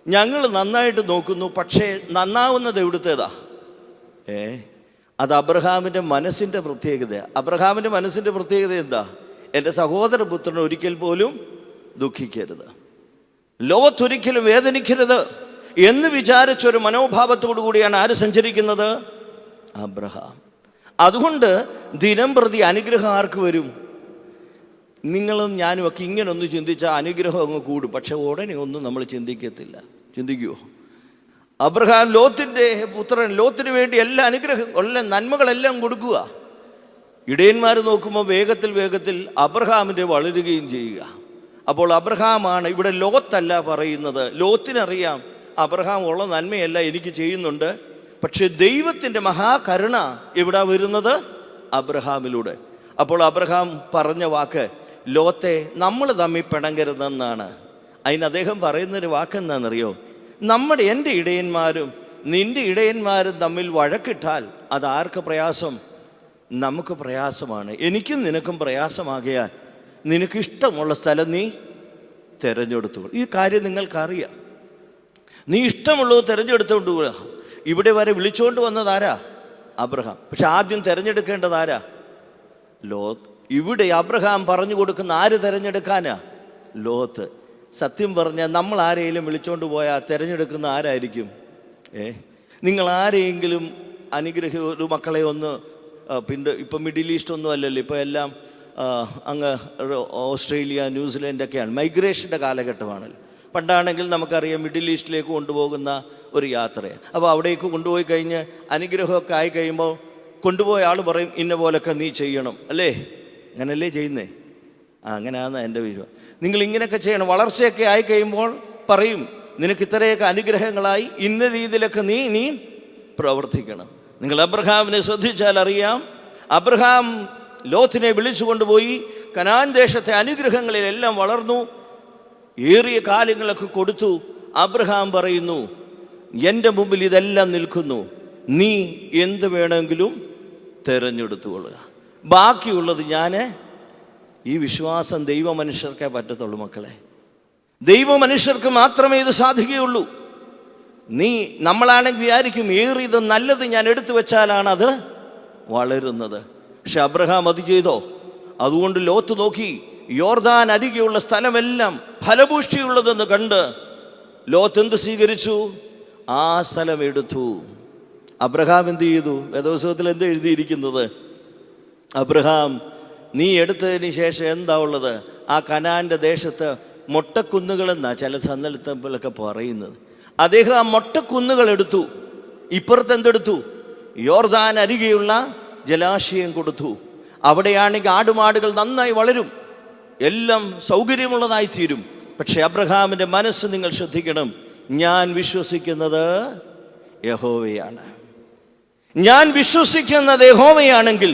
ഞങ്ങൾ നന്നായിട്ട് നോക്കുന്നു, പക്ഷേ നന്നാവുന്നത് എവിടുത്തേതാ? അത് അബ്രഹാമിൻ്റെ മനസ്സിൻ്റെ പ്രത്യേകതയാണ്. അബ്രഹാമിൻ്റെ മനസ്സിൻ്റെ പ്രത്യേകത എന്താ? എൻ്റെ സഹോദരപുത്രൻ ഒരിക്കൽ പോലും ദുഃഖിക്കരുത്, ലോകത്തൊരിക്കലും വേദനിക്കരുത് എന്ന് വിചാരിച്ചൊരു മനോഭാവത്തോടു കൂടിയാണ് ആര് സഞ്ചരിക്കുന്നത്? അബ്രഹാം. അതുകൊണ്ട് ദിനം പ്രതി അനുഗ്രഹം ആർക്ക് വരും? നിങ്ങളും ഞാനും ഒക്കെ ഇങ്ങനെ ഒന്ന് ചിന്തിച്ചാൽ അനുഗ്രഹം അങ്ങ് കൂടും. പക്ഷെ ഉടനെ ഒന്നും നമ്മൾ ചിന്തിക്കത്തില്ല. ചിന്തിക്കുമോ? അബ്രഹാം ലോത്തിൻ്റെ പുത്രൻ, ലോത്തിന് വേണ്ടി എല്ലാ അനുഗ്രഹം ഉള്ള നന്മകളെല്ലാം കൊടുക്കുക. ഇടയന്മാർ നോക്കുമ്പോൾ വേഗത്തിൽ വേഗത്തിൽ അബ്രഹാമിൻ്റെ വളരുകയും ചെയ്യുക. അപ്പോൾ അബ്രഹാമാണ് ഇവിടെ, ലോത്തല്ല പറയുന്നത്. ലോത്തിനറിയാം അബ്രഹാം ഉള്ള നന്മയല്ല എനിക്ക് ചെയ്യുന്നുണ്ട്, പക്ഷെ ദൈവത്തിൻ്റെ മഹാകരുണ എവിടെ വരുന്നത്? അബ്രഹാമിലൂടെ. അപ്പോൾ അബ്രഹാം പറഞ്ഞ വാക്ക്, ലോത്തെ നമ്മൾ തമ്മിൽ പിണങ്ങരുതെന്നാണ്. അതിന് അദ്ദേഹം പറയുന്നൊരു വാക്കെന്താണെന്നറിയോ? എൻ്റെ ഇടയന്മാരും നിൻ്റെ ഇടയന്മാരും തമ്മിൽ വഴക്കിട്ടാൽ അതാർക്ക് പ്രയാസം? നമുക്ക് പ്രയാസമാണ്. എനിക്കും നിനക്കും പ്രയാസമാകിയാൽ നിനക്കിഷ്ടമുള്ള സ്ഥലം നീ തിരഞ്ഞെടുത്തു. ഈ കാര്യം നിങ്ങൾക്കറിയാം. നീ ഇഷ്ടമുള്ളത് തിരഞ്ഞെടുത്തുകൊണ്ട് പോവുക. ഇവിടെ വരെ വിളിച്ചുകൊണ്ട് വന്നതാരാ? അബ്രഹാം. പക്ഷെ ആദ്യം തിരഞ്ഞെടുക്കേണ്ടത് ആരാ? ലോത്ത്. ഇവിടെ അബ്രഹാം പറഞ്ഞു കൊടുക്കുന്ന ആര് തിരഞ്ഞെടുക്കാനാ? ലോത്ത്. സത്യം പറഞ്ഞാൽ നമ്മൾ ആരെങ്കിലും വിളിച്ചുകൊണ്ട് പോയാൽ തിരഞ്ഞെടുക്കുന്ന ആരായിരിക്കും? നിങ്ങൾ ആരെയെങ്കിലും ഒരു മക്കളെ ഒന്ന് ഇപ്പം മിഡിൽ ഈസ്റ്റ് ഒന്നും അല്ലല്ലോ, ഇപ്പോൾ എല്ലാം അങ്ങ് ഓസ്ട്രേലിയ, ന്യൂസിലൻഡൊക്കെയാണ്, മൈഗ്രേഷൻ്റെ കാലഘട്ടമാണല്ലോ. പണ്ടാണെങ്കിൽ നമുക്കറിയാം മിഡിൽ ഈസ്റ്റിലേക്ക് കൊണ്ടുപോകുന്ന ഒരു യാത്രയാണ്. അപ്പോൾ അവിടേക്ക് കൊണ്ടുപോയി കഴിഞ്ഞ് അനുഗ്രഹമൊക്കെ ആയി കഴിയുമ്പോൾ കൊണ്ടുപോയ ആൾ പറയും, ഇന്ന പോലൊക്കെ നീ ചെയ്യണം, അല്ലേ? അങ്ങനല്ലേ ചെയ്യുന്നേ? അങ്ങനെയാണെന്ന് എൻ്റെ വിശ്വാസം. നിങ്ങൾ ഇങ്ങനെയൊക്കെ ചെയ്യണം. വളർച്ചയൊക്കെ ആയി കഴിയുമ്പോൾ പറയും, നിനക്ക് ഇത്രയൊക്കെ അനുഗ്രഹങ്ങളായി, ഇന്ന രീതിയിലൊക്കെ നീ പ്രവർത്തിക്കണം. നിങ്ങൾ അബ്രഹാമിനെ ശ്രദ്ധിച്ചാൽ അറിയാം, അബ്രഹാം ലോത്തിനെ വിളിച്ചു കൊണ്ടുപോയി കനാൻ ദേശത്തെ അനുഗ്രഹങ്ങളിലെല്ലാം വളർന്നു, ഏറിയ കാലങ്ങളൊക്കെ കൊടുത്തു. അബ്രഹാം പറയുന്നു, എൻ്റെ മുമ്പിൽ ഇതെല്ലാം നിൽക്കുന്നു, നീ എന്ത് വേണമെങ്കിലും തിരഞ്ഞെടുത്തുകൊള്ളുക, ബാക്കിയുള്ളത് ഈ വിശ്വാസം ദൈവ മനുഷ്യർക്കേ പറ്റത്തുള്ളൂ മക്കളെ. ദൈവ മനുഷ്യർക്ക് മാത്രമേ ഇത് സാധിക്കുകയുള്ളൂ. നമ്മളാണെങ്കിൽ വിചാരിക്കും, ഏറിയത് നല്ലത് ഞാൻ എടുത്തു വെച്ചാലാണ് അത് വളരുന്നത്. പക്ഷെ അബ്രഹാം അത് ചെയ്തോ? അതുകൊണ്ട് ലോത്ത് നോക്കി, യോർദാൻ അരികെയുള്ള സ്ഥലമെല്ലാം ഫലപുഷ്ടിയുള്ളതെന്ന് കണ്ട് ലോത്ത് എന്ത് സ്വീകരിച്ചു? ആ സ്ഥലം എടുത്തു. അബ്രഹാം എന്ത് ചെയ്തു? വേദപുസ്തകത്തിൽ എന്ത് എഴുതിയിരിക്കുന്നത്? അബ്രഹാം, നീ എടുത്തതിന് ശേഷം എന്താ ഉള്ളത്? ആ കനാൻ്റെ ദേശത്ത് മൊട്ടക്കുന്നുകളെന്നാണ് ചില സന്ദർഭത്തിലൊക്കെ പറയുന്നത്. അദ്ദേഹം ആ മൊട്ടക്കുന്നുകൾ എടുത്തു. ഇപ്പുറത്ത് എന്തെടുത്തു? യോർദാൻ അരികെയുള്ള ജലാശയം കൊടുത്തു. അവിടെയാണെങ്കിൽ ആടുമാടുകൾ നന്നായി വളരും, എല്ലാം സൗകര്യമുള്ളതായി തീരും. പക്ഷെ അബ്രഹാമിൻ്റെ മനസ്സ് നിങ്ങൾ ശ്രദ്ധിക്കണം, ഞാൻ വിശ്വസിക്കുന്നത് യഹോവയാണ്. ഞാൻ വിശ്വസിക്കുന്നത് യഹോവയാണെങ്കിൽ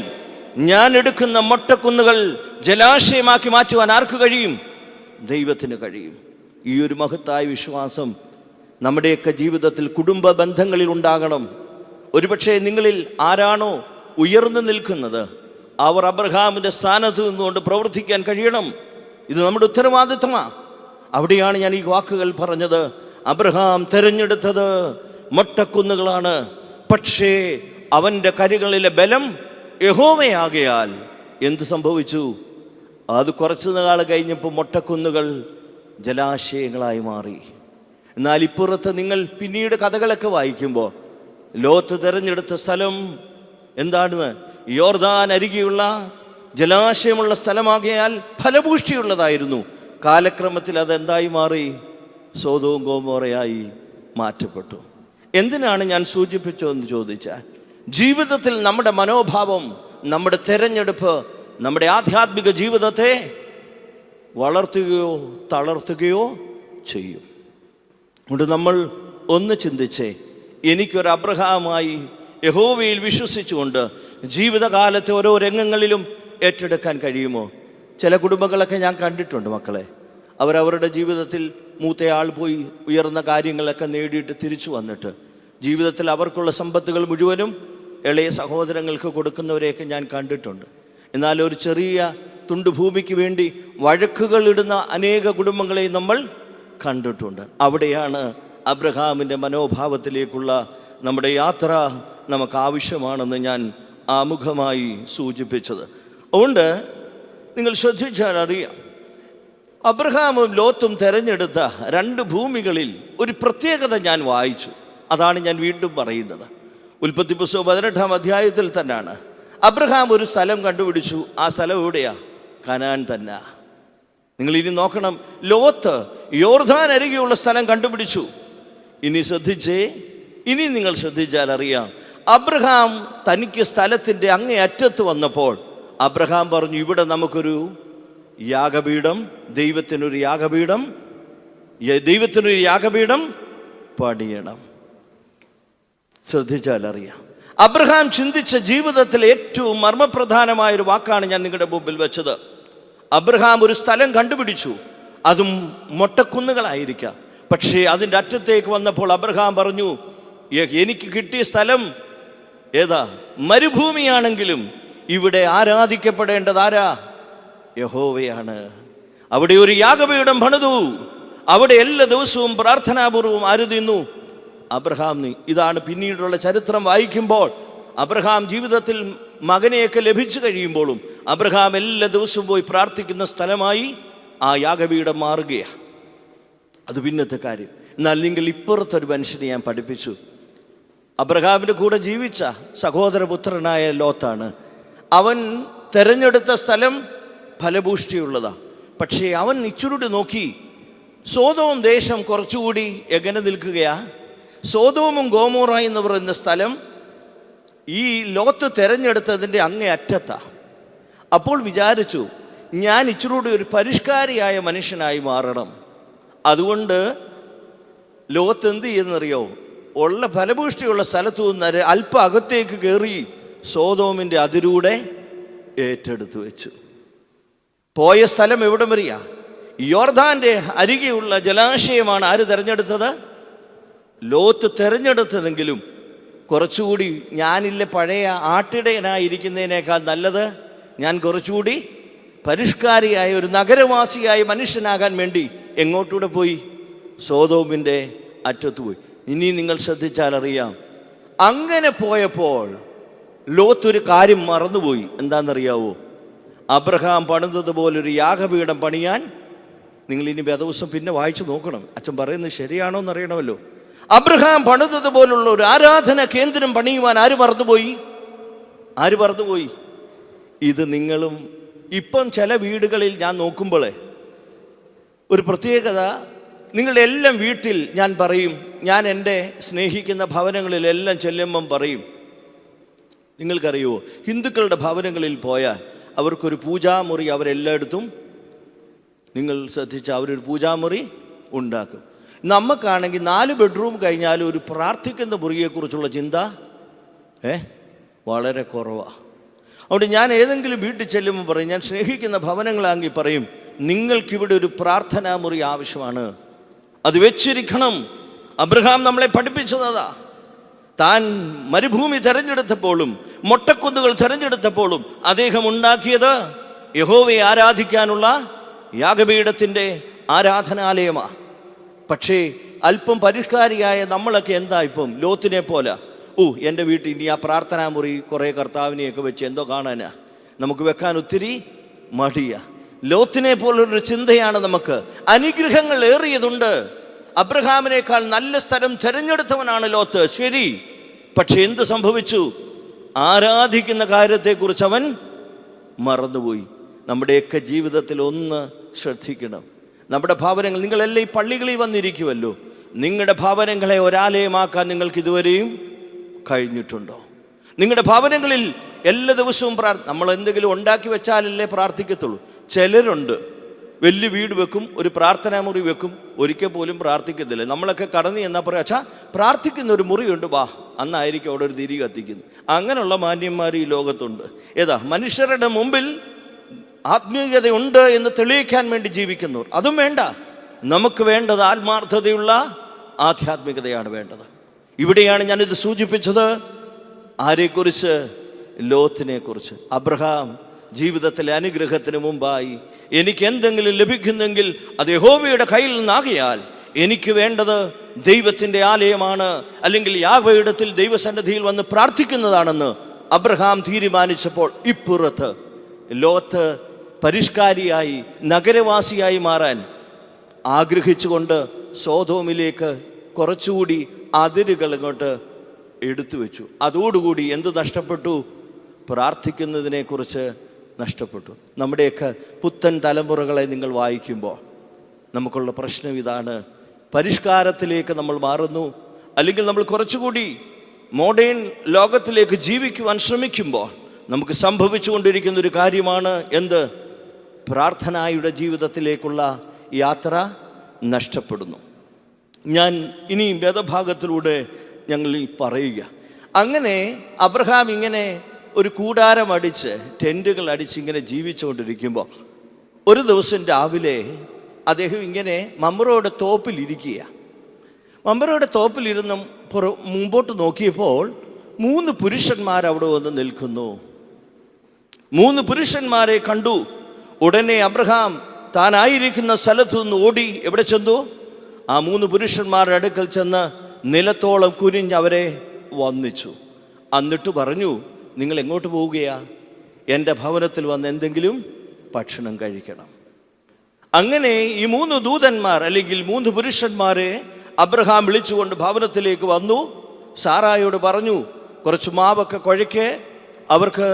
ഞാൻ എടുക്കുന്ന മൊട്ടക്കുന്നുകൾ ജലാശയമാക്കി മാറ്റുവാൻ ആർക്ക് കഴിയും? ദൈവത്തിന് കഴിയും. ഈ ഒരു മഹത്തായ വിശ്വാസം നമ്മുടെയൊക്കെ ജീവിതത്തിൽ, കുടുംബ ബന്ധങ്ങളിൽ ഉണ്ടാകണം. ഒരുപക്ഷെ നിങ്ങളിൽ ആരാണോ ഉയർന്നു നിൽക്കുന്നത്, അവർ അബ്രഹാമിൻ്റെ സ്ഥാനത്ത് നിന്നുകൊണ്ട് പ്രവർത്തിക്കാൻ കഴിയണം. ഇത് നമ്മുടെ ഉത്തരവാദിത്വമാണ്. അവിടെയാണ് ഞാൻ ഈ വാക്കുകൾ പറഞ്ഞത്. അബ്രഹാം തിരഞ്ഞെടുത്തത് മൊട്ടക്കുന്നുകളാണ്, പക്ഷേ അവൻ്റെ കൈകളിലെ ബലം യഹോവയാകയാൽ എന്ത് സംഭവിച്ചു? അത് കുറച്ച് നാൾ കഴിഞ്ഞപ്പോൾ മൊട്ടക്കുന്നുകൾ ജലാശയങ്ങളായി മാറി. എന്നാൽ ഇപ്പുറത്ത് നിങ്ങൾ പിന്നീട് കഥകളൊക്കെ വായിക്കുമ്പോൾ ലോത്ത് തിരഞ്ഞെടുത്ത സ്ഥലം എന്താണെന്ന്? യോർദാൻ അരികെയുള്ള ജലാശയമുള്ള സ്ഥലമാകയാൽ ഫലപുഷ്ടിയുള്ളതായിരുന്നു. കാലക്രമത്തിൽ അതെന്തായി മാറി? സോദോം ഗൊമോറയായി മാറ്റപ്പെട്ടു. എന്തിനാണ് ഞാൻ സൂചിപ്പിച്ചതെന്ന് ചോദിച്ചാൽ, ജീവിതത്തിൽ നമ്മുടെ മനോഭാവം, നമ്മുടെ തിരഞ്ഞെടുപ്പ് നമ്മുടെ ആധ്യാത്മിക ജീവിതത്തെ വളർത്തുകയോ തളർത്തുകയോ ചെയ്യും. അതുകൊണ്ട് നമ്മൾ ഒന്ന് ചിന്തിച്ചേ, എനിക്കൊരു അബ്രഹാമായി യഹോവയിൽ വിശ്വസിച്ചുകൊണ്ട് ജീവിതകാലത്തെ ഓരോ രംഗങ്ങളിലും ഏറ്റെടുക്കാൻ കഴിയുമോ? ചില കുടുംബങ്ങളൊക്കെ ഞാൻ കണ്ടിട്ടുണ്ട് മക്കളെ, അവരവരുടെ ജീവിതത്തിൽ മൂത്തയാൾ പോയി ഉയർന്ന കാര്യങ്ങളൊക്കെ നേടിയിട്ട് തിരിച്ചു വന്നിട്ട് ജീവിതത്തിൽ അവർക്കുള്ള സമ്പത്തുകൾ മുഴുവനും ഇളയ സഹോദരങ്ങൾക്ക് കൊടുക്കുന്നവരെയൊക്കെ ഞാൻ കണ്ടിട്ടുണ്ട്. എന്നാൽ ഒരു ചെറിയ തുണ്ടുഭൂമിക്ക് വേണ്ടി വഴക്കുകൾ ഇടുന്ന അനേക കുടുംബങ്ങളെയും നമ്മൾ കണ്ടിട്ടുണ്ട്. അവിടെയാണ് അബ്രഹാമിൻ്റെ മനോഭാവത്തിലേക്കുള്ള നമ്മുടെ യാത്ര നമുക്ക് ആവശ്യമാണെന്ന് ഞാൻ ആമുഖമായി സൂചിപ്പിച്ചത്. അതുകൊണ്ട് നിങ്ങൾ ശ്രദ്ധിച്ചാൽ അറിയാം, അബ്രഹാമും ലോത്തും തിരഞ്ഞെടുത്ത രണ്ട് ഭൂമികളിൽ ഒരു പ്രത്യേകത ഞാൻ വായിച്ചു. അതാണ് ഞാൻ വീണ്ടും പറയുന്നത്. ഉൽപ്പത്തി പുസ്തകം 18-ാം അധ്യായത്തിൽ തന്നെയാണ് അബ്രഹാം ഒരു സ്ഥലം കണ്ടുപിടിച്ചു. ആ സ്ഥലം എവിടെയാ? കനാൻ തന്നെ. നിങ്ങൾ ഇനി നോക്കണം, ലോത്ത് യോർദാൻ അരികെയുള്ള സ്ഥലം കണ്ടുപിടിച്ചു. ഇനി ശ്രദ്ധിച്ചേ, ഇനി നിങ്ങൾ ശ്രദ്ധിച്ചാൽ അറിയാം, അബ്രഹാം തനിക്ക് സ്ഥലത്തിൻ്റെ അങ്ങേ അറ്റത്ത് വന്നപ്പോൾ അബ്രഹാം പറഞ്ഞു, ഇവിടെ നമുക്കൊരു യാഗപീഠം, ദൈവത്തിനൊരു യാഗപീഠം പണിയണം. ശ്രദ്ധിച്ചാൽ അറിയാം, അബ്രഹാം ചിന്തിച്ച ജീവിതത്തിലെ ഏറ്റവും മർമ്മപ്രധാനമായൊരു വാക്കാണ് ഞാൻ നിങ്ങളുടെ മുമ്പിൽ വെച്ചത്. അബ്രഹാം ഒരു സ്ഥലം കണ്ടുപിടിച്ചു. അതും മൊട്ടക്കുന്നുകളായിരിക്കാം. പക്ഷേ അതിൻ്റെ അറ്റത്തേക്ക് വന്നപ്പോൾ അബ്രഹാം പറഞ്ഞു, എനിക്ക് കിട്ടിയ സ്ഥലം ഏതാ? മരുഭൂമിയാണെങ്കിലും ഇവിടെ ആരാധിക്കപ്പെടേണ്ടത് ആരാ? യഹോവയാണ്. അവിടെ ഒരു യാഗപീഠം പണിതു. അവിടെ എല്ലാ ദിവസവും പ്രാർത്ഥനാപൂർവം ആരുതിന്നു? അബ്രഹാം. ഇതാണ് പിന്നീടുള്ള ചരിത്രം വായിക്കുമ്പോൾ അബ്രഹാം ജീവിതത്തിൽ മകനെയൊക്കെ ലഭിച്ചു കഴിയുമ്പോഴും അബ്രഹാം എല്ലാ ദിവസവും പോയി പ്രാർത്ഥിക്കുന്ന സ്ഥലമായി ആ യാഗപീഠം മാറുകയാണ്. അത് പിന്നത്തെ കാര്യം. എന്നാൽ നിങ്ങൾ ഇപ്പുറത്തൊരു മനുഷ്യനെ ഞാൻ പഠിപ്പിച്ചു. അബ്രഹാമിൻ്റെ കൂടെ ജീവിച്ച സഹോദരപുത്രനായ ലോത്താണ്. അവൻ തെരഞ്ഞെടുത്ത സ്ഥലം ഫലഭൂഷ്ടിയുള്ളതാണ്. പക്ഷേ അവൻ ഇച്ചുരുടി നോക്കി, സോദോം ദേശം കുറച്ചുകൂടി എങ്ങനെ നിൽക്കുകയാ? സോദോമും ഗോമോറ എന്ന് പറയുന്ന സ്ഥലം ഈ ലോത്ത് തെരഞ്ഞെടുത്തതിൻ്റെ അങ്ങേ അറ്റത്താ. അപ്പോൾ വിചാരിച്ചു, ഞാൻ ഇച്ചിരൂടെ ഒരു പരിഷ്കാരിയായ മനുഷ്യനായി മാറണം. അതുകൊണ്ട് ലോത്ത് എന്ത് ചെയ്യുന്നറിയോ? ഉള്ള ഫലഭൂഷ്ടിയുള്ള സ്ഥലത്തു നിന്ന് അല്പം അകത്തേക്ക് കയറി സോദോമിൻ്റെ അതിരൂടെ ഏറ്റെടുത്തു വെച്ചു. പോയ സ്ഥലം എവിടം വരിക? യോർദാൻ്റെ അരികെയുള്ള ജലാശയമാണ് ആര് തിരഞ്ഞെടുത്തത്? ലോത്ത് തിരഞ്ഞെടുത്തതെങ്കിലും കുറച്ചുകൂടി, ഞാനില്ല പഴയ ആട്ടിടയനായിരിക്കുന്നതിനേക്കാൾ നല്ലത് ഞാൻ കുറച്ചുകൂടി പരിഷ്കാരിയായ ഒരു നഗരവാസിയായ മനുഷ്യനാകാൻ വേണ്ടി എങ്ങോട്ടൂടെ പോയി? സോദോമിൻ്റെ അറ്റത്ത് പോയി. ഇനി നിങ്ങൾ ശ്രദ്ധിച്ചാൽ അറിയാം, അങ്ങനെ പോയപ്പോൾ ലോത്ത് ഒരു കാര്യം മറന്നുപോയി. എന്താണെന്നറിയാവോ? അബ്രഹാം പണിതതുപോലൊരു യാഗപീഠം പണിയാൻ. നിങ്ങൾ ഇനി ദിവസം പിന്നെ വായിച്ചു നോക്കണം, അച്ഛൻ പറയുന്നത് ശരിയാണോ എന്നറിയണമല്ലോ. അബ്രഹാം പണിതതുപോലുള്ള ഒരു ആരാധന കേന്ദ്രം പണിയുവാൻ ആര് മറന്നുപോയി? ഇത് നിങ്ങളും ഇപ്പം ചില വീടുകളിൽ ഞാൻ നോക്കുമ്പോൾ ഒരു പ്രത്യേകത, നിങ്ങളുടെ എല്ലാം വീട്ടിൽ ഞാൻ പറയും, ഞാൻ എൻ്റെ സ്നേഹിക്കുന്ന ഭവനങ്ങളിലെല്ലാം ചെല്ലുമ്പം പറയും, നിങ്ങൾക്കറിയുമോ, ഹിന്ദുക്കളുടെ ഭവനങ്ങളിൽ പോയാൽ അവർക്കൊരു പൂജാമുറി അവരെല്ലായിടത്തും, നിങ്ങൾ ശ്രദ്ധിച്ച, അവരൊരു പൂജാമുറി ഉണ്ടാക്കും. നമുക്കാണെങ്കിൽ 4 ബെഡ്റൂം കഴിഞ്ഞാലും ഒരു പ്രാർത്ഥിക്കുന്ന മുറിയെക്കുറിച്ചുള്ള ചിന്ത വളരെ കുറവാണ്. അതുകൊണ്ട് ഞാൻ ഏതെങ്കിലും വീട്ടിൽ ചെല്ലുമ്പോൾ പറയും, ഞാൻ സ്നേഹിക്കുന്ന ഭവനങ്ങളാണെങ്കിൽ പറയും, നിങ്ങൾക്കിവിടെ ഒരു പ്രാർത്ഥനാ മുറി ആവശ്യമാണ്, അത് വെച്ചിരിക്കണം. അബ്രഹാം നമ്മളെ പഠിപ്പിച്ചതാ. താൻ മരുഭൂമി തിരഞ്ഞെടുത്തപ്പോഴും മൊട്ടക്കുന്നുകൾ തിരഞ്ഞെടുത്തപ്പോഴും അദ്ദേഹം ഉണ്ടാക്കിയത് യഹോവയെ ആരാധിക്കാനുള്ള യാഗപീഠത്തിൻ്റെ ആരാധനാലയമാണ്. പക്ഷേ അല്പം പരിഷ്കാരിയായ നമ്മളൊക്കെ എന്താ ഇപ്പം ലോത്തിനെ പോലെ, എൻ്റെ വീട്ടിൽ ഇനി ആ പ്രാർത്ഥനാ മുറി കുറേ കർത്താവിനെയൊക്കെ വെച്ച് എന്തോ കാണാനാ, നമുക്ക് വെക്കാൻ ഒത്തിരി മടിയാ. ലോത്തിനെ പോലൊരു ചിന്തയാണ് നമുക്ക്. അനുഗ്രഹങ്ങൾ ഏറിയതുണ്ട്. അബ്രഹാമിനേക്കാൾ നല്ല സ്ഥലം തിരഞ്ഞെടുത്തവനാണ് ലോത്ത്, ശരി. പക്ഷെ എന്ത് സംഭവിച്ചു? ആരാധിക്കുന്ന കാര്യത്തെക്കുറിച്ച് അവൻ മറന്നുപോയി. നമ്മുടെയൊക്കെ ജീവിതത്തിൽ ഒന്ന് ശ്രദ്ധിക്കണം, നമ്മുടെ ഭവനങ്ങൾ, നിങ്ങളെല്ലാം ഈ പള്ളികളിൽ വന്നിരിക്കുമല്ലോ, നിങ്ങളുടെ ഭവനങ്ങളെ ഒരാലയമാക്കാൻ നിങ്ങൾക്ക് ഇതുവരെയും കഴിഞ്ഞിട്ടുണ്ടോ? നിങ്ങളുടെ ഭവനങ്ങളിൽ എല്ലാ ദിവസവും നമ്മൾ എന്തെങ്കിലും ഉണ്ടാക്കി വെച്ചാലല്ലേ പ്രാർത്ഥിക്കത്തുള്ളൂ. ചിലരുണ്ട് വലിയ വീട് വെക്കും, ഒരു പ്രാർത്ഥനാ മുറി വെക്കും, ഒരിക്കൽ പോലും പ്രാർത്ഥിക്കത്തില്ല. നമ്മളൊക്കെ കടന്നു എന്നാൽ പറയാം, അച്ഛാ പ്രാർത്ഥിക്കുന്ന ഒരു മുറിയുണ്ട്, വാ, അന്നായിരിക്കും അവിടെ ഒരു തിരി കത്തിക്കുന്നു. അങ്ങനെയുള്ള മാന്യന്മാർ ഈ ലോകത്തുണ്ട്. മനുഷ്യരുടെ മുമ്പിൽ ആത്മീയതയുണ്ട് എന്ന് തെളിയിക്കാൻ വേണ്ടി ജീവിക്കുന്നവർ. അതും വേണ്ട. നമുക്ക് വേണ്ടത് ആത്മാർത്ഥതയുള്ള ആധ്യാത്മികതയാണ് വേണ്ടത്. ഇവിടെയാണ് ഞാനിത് സൂചിപ്പിച്ചത്. ആരെക്കുറിച്ച്? ലോത്തിനെ കുറിച്ച്. അബ്രഹാം ജീവിതത്തിലെ അനുഗ്രഹത്തിന് മുമ്പായി എനിക്ക് എന്തെങ്കിലും ലഭിക്കുന്നെങ്കിൽ അത് യഹോവയുടെ കയ്യിൽ നിന്നാകിയാൽ എനിക്ക് വേണ്ടത് ദൈവത്തിൻ്റെ ആലയമാണ്, അല്ലെങ്കിൽ യാഹ്വയിടത്തിൽ ദൈവസന്നിധിയിൽ വന്ന് പ്രാർത്ഥിക്കുന്നതാണെന്ന് അബ്രഹാം തീരുമാനിച്ചപ്പോൾ ഇപ്പുറത്ത് ലോത്ത് പരിഷ്കാരിയായി നഗരവാസിയായി മാറാൻ ആഗ്രഹിച്ചുകൊണ്ട് സോദോമിലേക്ക് കുറച്ചുകൂടി അതിരുകൾ ഇങ്ങോട്ട് എടുത്തു വെച്ചു. അതോടുകൂടി എന്ത് നഷ്ടപ്പെട്ടു? പ്രാർത്ഥിക്കുന്നതിനെക്കുറിച്ച് നഷ്ടപ്പെട്ടു. നമ്മുടെയൊക്കെ പുത്തൻ തലമുറകളെ നിങ്ങൾ വായിക്കുമ്പോൾ നമുക്കുള്ള പ്രശ്നം ഇതാണ്. പരിഷ്കാരത്തിലേക്ക് നമ്മൾ മാറുന്നു, അല്ലെങ്കിൽ നമ്മൾ കുറച്ചുകൂടി മോഡേൺ ലോകത്തിലേക്ക് ജീവിക്കുവാൻ ശ്രമിക്കുമ്പോൾ നമുക്ക് സംഭവിച്ചുകൊണ്ടിരിക്കുന്ന ഒരു കാര്യമാണ് എന്ത്? പ്രാർത്ഥനായുടെ ജീവിതത്തിലേക്കുള്ള യാത്ര നഷ്ടപ്പെടുന്നു. ഞാൻ ഇനിയും വേദഭാഗത്തിലൂടെ ഞങ്ങൾ പറയുക. അങ്ങനെ അബ്രഹാം ഇങ്ങനെ ഒരു കൂടാരം അടിച്ച്, ടെൻറ്റുകൾ അടിച്ച് ഇങ്ങനെ ജീവിച്ചുകൊണ്ടിരിക്കുമ്പോൾ ഒരു ദിവസം രാവിലെ അദ്ദേഹം ഇങ്ങനെ മമ്രയുടെ തോപ്പിലിരിക്കുക. മമ്രയുടെ തോപ്പിലിരുന്ന് മുമ്പോട്ട് നോക്കിയപ്പോൾ 3 പുരുഷന്മാർ അവിടെ വന്ന് നിൽക്കുന്നു. 3 പുരുഷന്മാരെ കണ്ടു. ഉടനെ അബ്രഹാം താനായിരിക്കുന്ന സ്ഥലത്തു നിന്ന് ഓടി എവിടെ ചെന്നു? ആ 3 പുരുഷന്മാരുടെ അടുക്കൽ ചെന്ന് നിലത്തോളം കുനിഞ്ഞ് അവരെ വന്ദിച്ചു. എന്നിട്ട് പറഞ്ഞു, നിങ്ങൾ എങ്ങോട്ട് പോവുകയാ? എൻ്റെ ഭവനത്തിൽ വന്ന് എന്തെങ്കിലും ഭക്ഷണം കഴിക്കണം. അങ്ങനെ ഈ 3 ദൂതന്മാർ അല്ലെങ്കിൽ 3 പുരുഷന്മാരെ അബ്രഹാം വിളിച്ചുകൊണ്ട് ഭവനത്തിലേക്ക് വന്നു. സാറായോട് പറഞ്ഞു, കുറച്ച് മാവൊക്കെ കുഴയ്ക്ക്. അവർക്ക്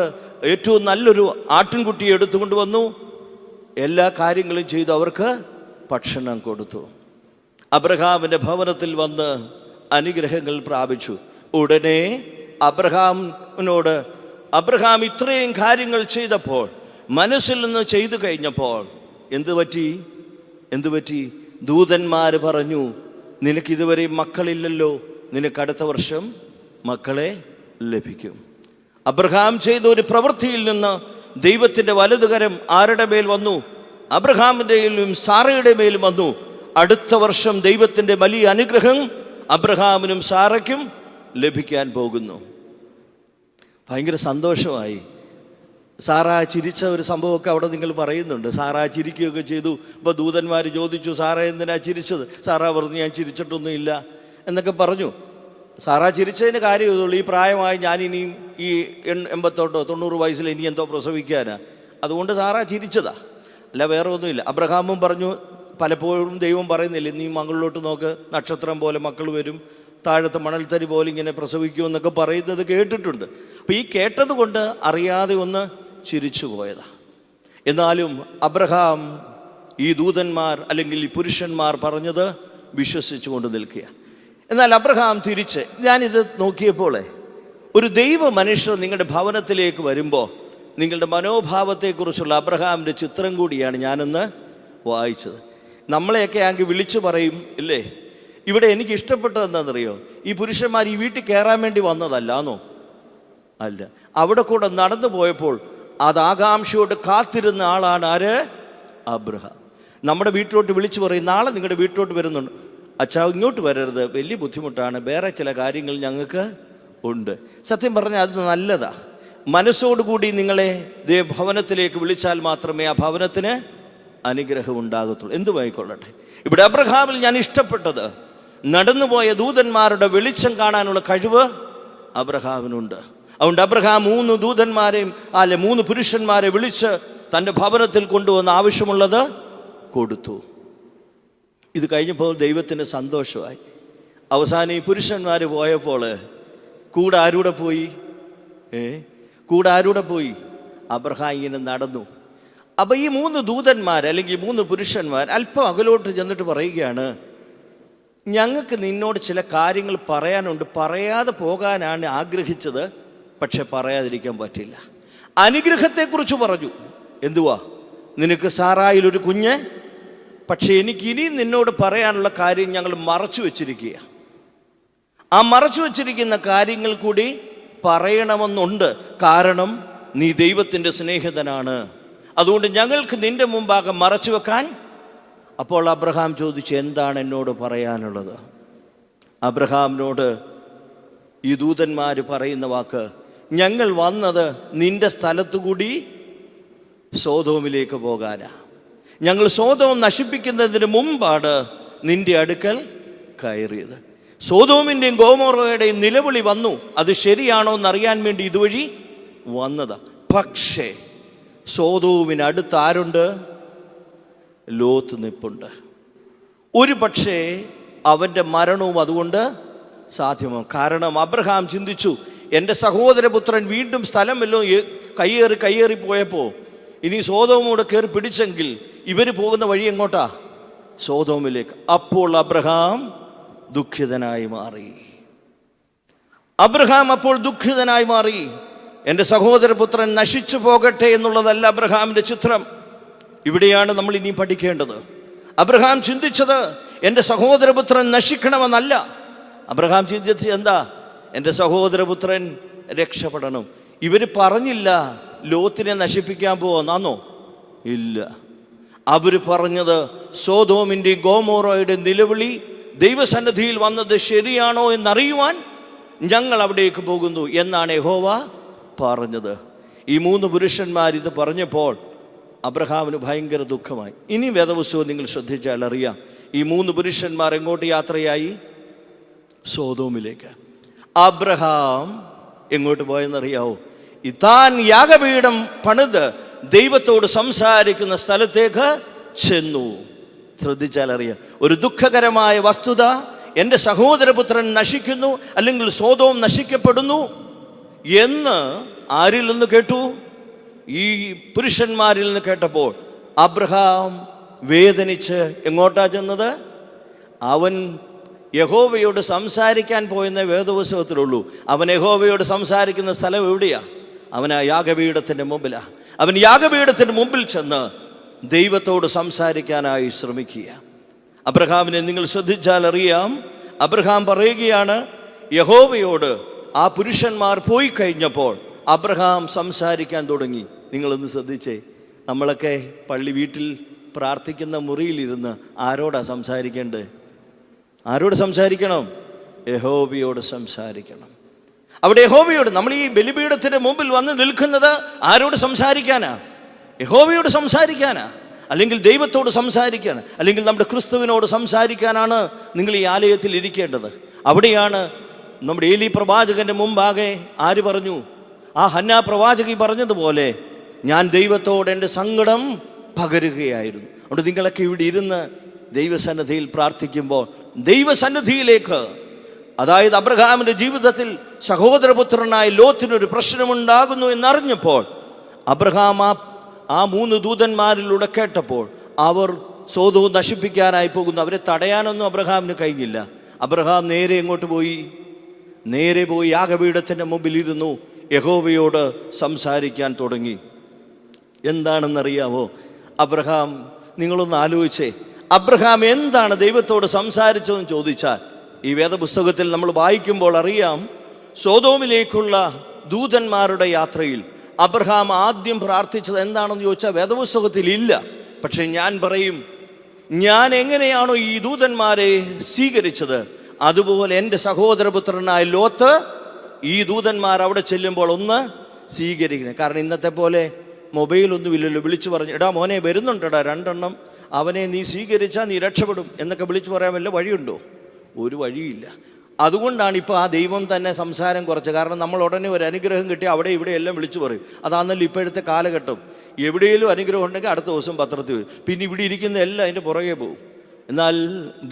ഏറ്റവും നല്ലൊരു ആട്ടിൻകുട്ടിയെ എടുത്തുകൊണ്ട് വന്നു. എല്ലാ കാര്യങ്ങളും ചെയ്തു അവർക്ക് ഭക്ഷണം കൊടുത്തു. അബ്രഹാമിൻ്റെ ഭവനത്തിൽ വന്ന് അനുഗ്രഹങ്ങൾ പ്രാപിച്ചു. ഉടനെ അബ്രഹാമിനോട് അബ്രഹാം ഇത്രയും കാര്യങ്ങൾ ചെയ്തപ്പോൾ, മനസ്സിൽ നിന്ന് ചെയ്തു കഴിഞ്ഞപ്പോൾ എന്തു പറ്റി? ദൂതന്മാർ പറഞ്ഞു, നിനക്കിതുവരെ മക്കളില്ലല്ലോ, നിനക്ക് അടുത്ത വർഷം മക്കളെ ലഭിക്കും. അബ്രഹാം ചെയ്ത ഒരു പ്രവൃത്തിയിൽ നിന്ന് ദൈവത്തിൻ്റെ വലതുകരം ആരുടെ മേൽ വന്നു? അബ്രഹാമിൻ്റെയും സാറയുടെ മേലും വന്നു. അടുത്ത വർഷം ദൈവത്തിൻ്റെ വലിയ അനുഗ്രഹം അബ്രഹാമിനും സാറയ്ക്കും ലഭിക്കാൻ പോകുന്നു. ഭയങ്കര സന്തോഷമായി. സാറ ചിരിച്ച ഒരു സംഭവമൊക്കെ അവിടെ നിങ്ങൾ പറയുന്നുണ്ട്. സാറ ചിരിക്കുകയൊക്കെ ചെയ്തു. അപ്പോൾ ദൂതന്മാർ ചോദിച്ചു, സാറ എന്തിനാ ചിരിച്ചത്? സാറ പറഞ്ഞു, ഞാൻ ചിരിച്ചിട്ടൊന്നുമില്ല എന്നൊക്കെ പറഞ്ഞു. സാറ ചിരിച്ചതിന് കാര്യമുള്ളൂ, ഈ പ്രായമായി ഞാനിനിയും ഈ 88-90 വയസ്സിൽ ഇനി എന്തോ പ്രസവിക്കാനാ, അതുകൊണ്ട് സാറ ചിരിച്ചതാ, അല്ല വേറെ ഒന്നുമില്ല. അബ്രഹാമും പറഞ്ഞു, പലപ്പോഴും ദൈവം പറയുന്നില്ല, നീ മകളിലോട്ട് നോക്ക്, നക്ഷത്രം പോലെ മക്കൾ വരും, താഴത്തെ മണൽത്തരി പോലെ ഇങ്ങനെ പ്രസവിക്കുമെന്നൊക്കെ പറയുന്നത് കേട്ടിട്ടുണ്ട്. അപ്പോൾ ഈ കേട്ടത് കൊണ്ട് അറിയാതെ ഒന്ന് ചിരിച്ചു പോയതാ. എന്നാലും അബ്രഹാം ഈ ദൂതന്മാർ അല്ലെങ്കിൽ ഈ പുരുഷന്മാർ പറഞ്ഞത് വിശ്വസിച്ചു കൊണ്ട് നിൽക്കുക. എന്നാൽ അബ്രഹാം തിരിച്ച്, ഞാനിത് നോക്കിയപ്പോൾ ഒരു ദൈവ മനുഷ്യർ നിങ്ങളുടെ ഭവനത്തിലേക്ക് വരുമ്പോൾ നിങ്ങളുടെ മനോഭാവത്തെക്കുറിച്ചുള്ള അബ്രഹാമിൻ്റെ ചിത്രം കൂടിയാണ് ഞാനൊന്ന് വായിച്ചത്. നമ്മളെയൊക്കെ ആണെങ്കിൽ വിളിച്ചു പറയും ഇല്ലേ, ഇവിടെ എനിക്ക് ഇഷ്ടപ്പെട്ടത് എന്താണെന്നറിയോ? ഈ പുരുഷന്മാർ ഈ വീട്ടിൽ കയറാൻ വേണ്ടി വന്നതല്ലാന്നോ? അല്ല, അവിടെ കൂടെ നടന്നു പോയപ്പോൾ അത് ആകാംക്ഷയോട് കാത്തിരുന്ന ആളാണ് ആര്? അബ്രഹാം. നമ്മുടെ വീട്ടിലോട്ട് വിളിച്ചു പറയും, നാളെ നിങ്ങളുടെ വീട്ടിലോട്ട് വരുന്നുണ്ട്, അച്ഛാ ഇങ്ങോട്ട് വരരുത്, വലിയ ബുദ്ധിമുട്ടാണ്, വേറെ ചില കാര്യങ്ങൾ ഞങ്ങൾക്ക് ഉണ്ട്. സത്യം പറഞ്ഞാൽ അത് നല്ലതാ. മനസ്സോടുകൂടി നിങ്ങളെ ഭവനത്തിലേക്ക് വിളിച്ചാൽ മാത്രമേ ആ ഭവനത്തിന് അനുഗ്രഹം ഉണ്ടാകത്തുള്ളൂ. എന്തുമായിക്കൊള്ളട്ടെ, ഇവിടെ അബ്രഹാമിൽ ഞാൻ ഇഷ്ടപ്പെട്ടത് നടന്നുപോയ ദൂതന്മാരുടെ വെളിച്ചം കാണാനുള്ള കഴിവ് അബ്രഹാമിനുണ്ട്. അതുകൊണ്ട് അബ്രഹാം 3 ദൂതന്മാരെയും 3 പുരുഷന്മാരെ വിളിച്ച് തൻ്റെ ഭവനത്തിൽ കൊണ്ടുവന്ന് ആവശ്യമുള്ളത് കൊടുത്തു. ഇത് കഴിഞ്ഞപ്പോൾ ദൈവത്തിന് സന്തോഷമായി. അവസാനം ഈ പുരുഷന്മാർ പോയപ്പോൾ കൂടെ ആരൂടെ പോയി? അബ്രഹാം ഇങ്ങനെ നടന്നു. അപ്പം ഈ 3 ദൂതന്മാർ അല്ലെങ്കിൽ 3 പുരുഷന്മാർ അല്പം അകലോട്ട് ചെന്നിട്ട് പറയുകയാണ്, ഞങ്ങൾക്ക് നിന്നോട് ചില കാര്യങ്ങൾ പറയാനുണ്ട്, പറയാതെ പോകാനാണ് ആഗ്രഹിച്ചത്, പക്ഷെ പറയാതിരിക്കാൻ പറ്റില്ല. അനുഗ്രഹത്തെക്കുറിച്ച് പറഞ്ഞു. എന്തുവാ? നിനക്ക് സാറായിലൊരു കുഞ്ഞ്, പക്ഷെ എനിക്ക് ഇനിയും നിന്നോട് പറയാനുള്ള കാര്യം ഞങ്ങൾ മറച്ചു വച്ചിരിക്കുക. ആ മറച്ചു വച്ചിരിക്കുന്ന കാര്യങ്ങൾ കൂടി പറയണമെന്നുണ്ട്. കാരണം നീ ദൈവത്തിൻ്റെ സ്നേഹിതനാണ്, അതുകൊണ്ട് ഞങ്ങൾക്ക് നിന്റെ മുമ്പാകെ മറച്ചു വെക്കാൻ. അപ്പോൾ അബ്രഹാം ചോദിച്ചു, എന്താണ് എന്നോട് പറയാനുള്ളത്? അബ്രഹാമിനോട് ഈ ദൂതന്മാർ പറയുന്ന വാക്ക്, ഞങ്ങൾ വന്നത് നിന്റെ സ്ഥലത്തുകൂടി സോദോമിലേക്ക് പോകാനാ. ഞങ്ങൾ സോദോം നശിപ്പിക്കുന്നതിന് മുമ്പാണ് നിന്റെ അടുക്കൽ കയറിയത്. സോദോമിൻ്റെയും ഗോമോറയുടെയും നിലവിളി വന്നു, അത് ശരിയാണോ എന്നറിയാൻ വേണ്ടി ഇതുവഴി വന്നതാ. പക്ഷേ സോദോമിനടുത്ത് ആരുണ്ട്? ലോത്ത് നിപ്പുണ്ട്. ഒരു പക്ഷേ അവൻ്റെ മരണവും അതുകൊണ്ട് സാധ്യമാകും. കാരണം അബ്രഹാം ചിന്തിച്ചു, എൻ്റെ സഹോദരപുത്രൻ വീണ്ടും സ്ഥലം വല്ലതും കയ്യേറി പോയപ്പോൾ ഇനി സോദോമോട് കയറി പിടിച്ചെങ്കിൽ ഇവർ പോകുന്ന വഴി എങ്ങോട്ടാ? സോദോമിലേക്ക്. അപ്പോൾ അബ്രഹാം ദുഃഖിതനായി മാറി. അബ്രഹാം അപ്പോൾ ദുഃഖിതനായി മാറി. എൻ്റെ സഹോദരപുത്രൻ നശിച്ചു പോകട്ടെ എന്നുള്ളതല്ല അബ്രഹാമിൻ്റെ ചിത്രം. ഇവിടെയാണ് നമ്മൾ ഇനി പഠിക്കേണ്ടത്. അബ്രഹാം ചിന്തിച്ചത് എൻ്റെ സഹോദരപുത്രൻ നശിക്കണമെന്നല്ല. അബ്രഹാം ചിന്തിച്ചത് എന്താ? എൻ്റെ സഹോദരപുത്രൻ രക്ഷപ്പെടണം. ഇവർ പറഞ്ഞില്ല ലോത്തിനെ നശിപ്പിക്കാൻ പോവാന്നോ? ഇല്ല. അവർ പറഞ്ഞത് സോദോമിൻ്റെ ഗോമോറയുടെ നിലവിളി ദൈവസന്നിധിയിൽ വന്നത് ശരിയാണോ എന്നറിയുവാൻ ഞങ്ങൾ അവിടേക്ക് പോകുന്നു എന്നാണ് യഹോവ പറഞ്ഞത്. ഈ 3 പുരുഷന്മാർ ഇത് പറഞ്ഞപ്പോൾ അബ്രഹാമിന് ഭയങ്കര ദുഃഖമായി. ഇനി വേദപുസ്തകം നിങ്ങൾ ശ്രദ്ധിച്ചാൽ അറിയാം, ഈ 3 പുരുഷന്മാർ എങ്ങോട്ട് യാത്രയായി? സോദോമിലേക്ക്. അബ്രഹാം എങ്ങോട്ട് പോയെന്നറിയാവോ? താൻ യാഗപീഠം പണിത് ദൈവത്തോട് സംസാരിക്കുന്ന സ്ഥലത്തേക്ക് ചെന്നു. ശ്രദ്ധിച്ചാൽ അറിയാം, ഒരു ദുഃഖകരമായ വസ്തുത, എൻ്റെ സഹോദരപുത്രൻ നശിക്കുന്നു അല്ലെങ്കിൽ സോദോം നശിക്കപ്പെടുന്നു എന്ന് ആരിൽ നിന്ന് കേട്ടു? ഈ പുരുഷന്മാരിൽ നിന്ന് കേട്ടപ്പോൾ അബ്രഹാം വേദനിച്ച് എങ്ങോട്ടാ ചെന്നത്? അവൻ യഹോവയോട് സംസാരിക്കാൻ പോയെന്ന വേദപുസ്തകത്തിലുള്ളൂ. അവൻ യഹോവയോട് സംസാരിക്കുന്ന സ്ഥലം എവിടെയാ? അവൻ ആ യാഗപീഠത്തിൻ്റെ മുമ്പിലാണ്. അവൻ യാഗപീഠത്തിൻ്റെ മുമ്പിൽ ചെന്ന് ദൈവത്തോട് സംസാരിക്കാനായി ശ്രമിക്കുക. അബ്രഹാമിനെ നിങ്ങൾ ശ്രദ്ധിച്ചാൽ അറിയാം, അബ്രഹാം പറയുകയാണ് യഹോവയോട്. ആ പുരുഷന്മാർ പോയി കഴിഞ്ഞപ്പോൾ അബ്രഹാം സംസാരിക്കാൻ തുടങ്ങി. നിങ്ങളൊന്ന് ശ്രദ്ധിച്ചേ, നമ്മളൊക്കെ വീട്ടിൽ പ്രാർത്ഥിക്കുന്ന മുറിയിലിരുന്ന് ആരോടാ സംസാരിക്കേണ്ടത്? ആരോട് സംസാരിക്കണം? യഹോവയോട് സംസാരിക്കണം. അവിടെ യഹോവയോട്, നമ്മൾ ഈ ബലിപീഠത്തിൻ്റെ മുമ്പിൽ വന്ന് നിൽക്കുന്നത് ആരോട് സംസാരിക്കാനാ? യഹോവയോട് സംസാരിക്കാനാ, അല്ലെങ്കിൽ ദൈവത്തോട് സംസാരിക്കാൻ, അല്ലെങ്കിൽ നമ്മുടെ ക്രിസ്തുവിനോട് സംസാരിക്കാനാണ് നിങ്ങൾ ഈ ആലയത്തിൽ ഇരിക്കേണ്ടത്. അവിടെയാണ് നമ്മുടെ ഏലി പ്രവാചകൻ്റെ മുമ്പാകെ ആര് പറഞ്ഞു? ആ ഹന്നാ പ്രവാചകി പറഞ്ഞതുപോലെ, ഞാൻ ദൈവത്തോട് എൻ്റെ സങ്കടം പകരുകയായിരുന്നു. അതുകൊണ്ട് നിങ്ങളൊക്കെ ഇവിടെ ഇരുന്ന് ദൈവസന്നിധിയിൽ പ്രാർത്ഥിക്കുമ്പോൾ ദൈവസന്നിധിയിലേക്ക്, അതായത് അബ്രഹാമിൻ്റെ ജീവിതത്തിൽ സഹോദരപുത്രനായ ലോത്തിനൊരു പ്രശ്നമുണ്ടാകുന്നു എന്നറിഞ്ഞപ്പോൾ അബ്രഹാം ആ 3 ദൂതന്മാരിലൂടെ കേട്ടപ്പോൾ അവർ സോദോം നശിപ്പിക്കാനായി പോകുന്നു. അവരെ തടയാനൊന്നും അബ്രഹാമിന് കഴിഞ്ഞില്ല. അബ്രഹാം നേരെ എങ്ങോട്ട് പോയി? നേരെ പോയി യാഗപീഠത്തിൻ്റെ മുമ്പിലിരുന്നു യഹോവയോട് സംസാരിക്കാൻ തുടങ്ങി. എന്താണെന്നറിയാമോ? അബ്രഹാം, നിങ്ങളൊന്ന് ആലോചിച്ചേ, അബ്രഹാം എന്താണ് ദൈവത്തോട് സംസാരിച്ചതെന്ന് ചോദിച്ചാൽ, ഈ വേദപുസ്തകത്തിൽ നമ്മൾ വായിക്കുമ്പോൾ അറിയാം, സോദോമിലേക്കുള്ള ദൂതന്മാരുടെ യാത്രയിൽ അബ്രഹാം ആദ്യം പ്രാർത്ഥിച്ചത് എന്താണെന്ന് ചോദിച്ചാൽ വേദപുസ്തകത്തിൽ ഇല്ല. പക്ഷെ ഞാൻ പറയും, ഞാൻ എങ്ങനെയാണോ ഈ ദൂതന്മാരെ സ്വീകരിച്ചത്, അതുപോലെ എൻ്റെ സഹോദരപുത്രനായ ലോത്ത് ഈ ദൂതന്മാർ അവിടെ ചെല്ലുമ്പോൾ ഒന്ന് സ്വീകരിക്കണം. കാരണം ഇന്നത്തെ പോലെ മൊബൈലൊന്നുമില്ലല്ലോ. വിളിച്ചു പറഞ്ഞു, എടാ മോനെ വരുന്നുണ്ടടാ 2 എണ്ണം, അവനെ നീ സ്വീകരിച്ചാൽ നീ രക്ഷപ്പെടും എന്നൊക്കെ വിളിച്ചു പറയാൻ വല്ല വഴിയുണ്ടോ? ഒരു വഴിയില്ല. അതുകൊണ്ടാണ് ഇപ്പോൾ ആ ദൈവം തന്നെ സംസാരം കുറച്ച്. കാരണം നമ്മൾ ഉടനെ ഒരു അനുഗ്രഹം കിട്ടി അവിടെ ഇവിടെ എല്ലാം വിളിച്ചു പറയും. അതാണല്ലോ ഇപ്പോഴത്തെ കാലഘട്ടം. എവിടെയെങ്കിലും അനുഗ്രഹം ഉണ്ടെങ്കിൽ അടുത്ത ദിവസം പത്രത്തിൽ വരും. പിന്നെ ഇവിടെ ഇരിക്കുന്ന എല്ലാം അതിൻ്റെ പുറകെ പോകും. എന്നാൽ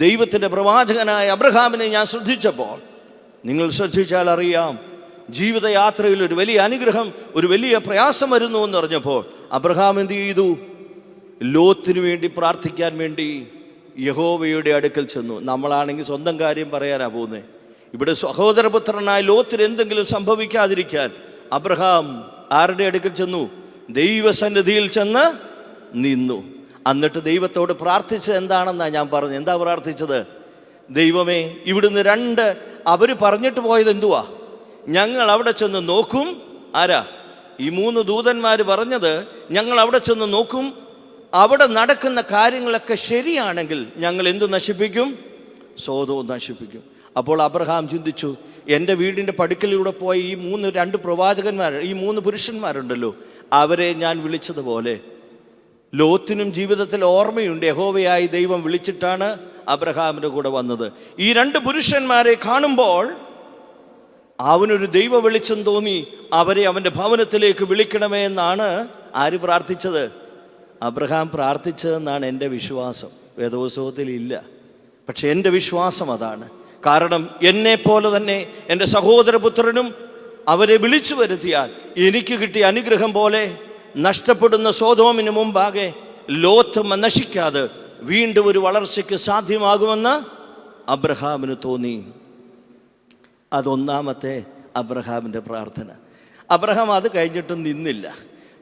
ദൈവത്തിൻ്റെ പ്രവാചകനായ അബ്രഹാമിനെ ഞാൻ ശ്രദ്ധിച്ചപ്പോൾ, നിങ്ങൾ ശ്രദ്ധിച്ചാൽ അറിയാം, ജീവിതയാത്രയിൽ ഒരു വലിയ അനുഗ്രഹം, ഒരു വലിയ പ്രയാസം വരുന്നു എന്ന് പറഞ്ഞപ്പോൾ അബ്രഹാം എന്ത് ചെയ്തു? ലോത്തിനു വേണ്ടി പ്രാർത്ഥിക്കാൻ വേണ്ടി യഹോവയുടെ അടുക്കൽ ചെന്നു. നമ്മളാണെങ്കിൽ സ്വന്തം കാര്യം പറയാനാ പോകുന്നത്. ഇവിടെ സഹോദരപുത്രനായ ലോത്തിന് എന്തെങ്കിലും സംഭവിക്കാതിരിക്കാൻ അബ്രഹാം ആരുടെ അടുക്കൽ ചെന്നു? ദൈവസന്നിധിയിൽ ചെന്ന് നിന്നു. എന്നിട്ട് ദൈവത്തോട് പ്രാർത്ഥിച്ചത് എന്താണെന്നാണ് ഞാൻ പറഞ്ഞത്. എന്താ പ്രാർത്ഥിച്ചത്? ദൈവമേ, ഇവിടുന്ന് അവർ പറഞ്ഞിട്ട് പോയത് എന്തുവാ? ഞങ്ങൾ അവിടെ ചെന്ന് നോക്കും. ആരാ? ഈ 3 ദൂതന്മാർ പറഞ്ഞത്, ഞങ്ങൾ അവിടെ ചെന്ന് നോക്കും, അവിടെ നടക്കുന്ന കാര്യങ്ങളൊക്കെ ശരിയാണെങ്കിൽ ഞങ്ങൾ എന്തു നശിപ്പിക്കും? സോദോം നശിപ്പിക്കും. അപ്പോൾ അബ്രഹാം ചിന്തിച്ചു, എൻ്റെ വീടിൻ്റെ പടുക്കലിലൂടെ പോയ ഈ 2 പ്രവാചകന്മാർ, ഈ 3 പുരുഷന്മാരുണ്ടല്ലോ, അവരെ ഞാൻ വിളിച്ചതുപോലെ ലോത്തിനും ജീവിതത്തിൽ ഓർമ്മയുണ്ട്. യഹോവയായി ദൈവം വിളിച്ചിട്ടാണ് അബ്രഹാമിൻ്റെ കൂടെ വന്നത്. ഈ 2 പുരുഷന്മാരെ കാണുമ്പോൾ അവനൊരു ദൈവ വെളിച്ചം തോന്നി. അവരെ അവൻ്റെ ഭവനത്തിലേക്ക് വിളിക്കണമേ എന്നാണ് ആര് പ്രാർത്ഥിച്ചത്? അബ്രഹാം പ്രാർത്ഥിച്ചതെന്നാണ് എൻ്റെ വിശ്വാസം. വേദപുസ്തകത്തിൽ ഇല്ല, പക്ഷെ എൻ്റെ വിശ്വാസം അതാണ്. കാരണം എന്നെപ്പോലെ തന്നെ എൻ്റെ സഹോദരപുത്രനും അവരെ വിളിച്ചു വരുത്തിയാൽ എനിക്ക് കിട്ടിയ അനുഗ്രഹം പോലെ നഷ്ടപ്പെടുന്ന സോദോമിന് മുമ്പാകെ ലോത്ത് നശിക്കാതെ വീണ്ടും ഒരു വളർച്ചയ്ക്ക് സാധ്യമാകുമെന്ന് അബ്രഹാമിന് തോന്നി. അതൊന്നാമത്തെ അബ്രഹാമിൻ്റെ പ്രാർത്ഥന. അബ്രഹാം അത് കഴിഞ്ഞിട്ടും നിന്നില്ല,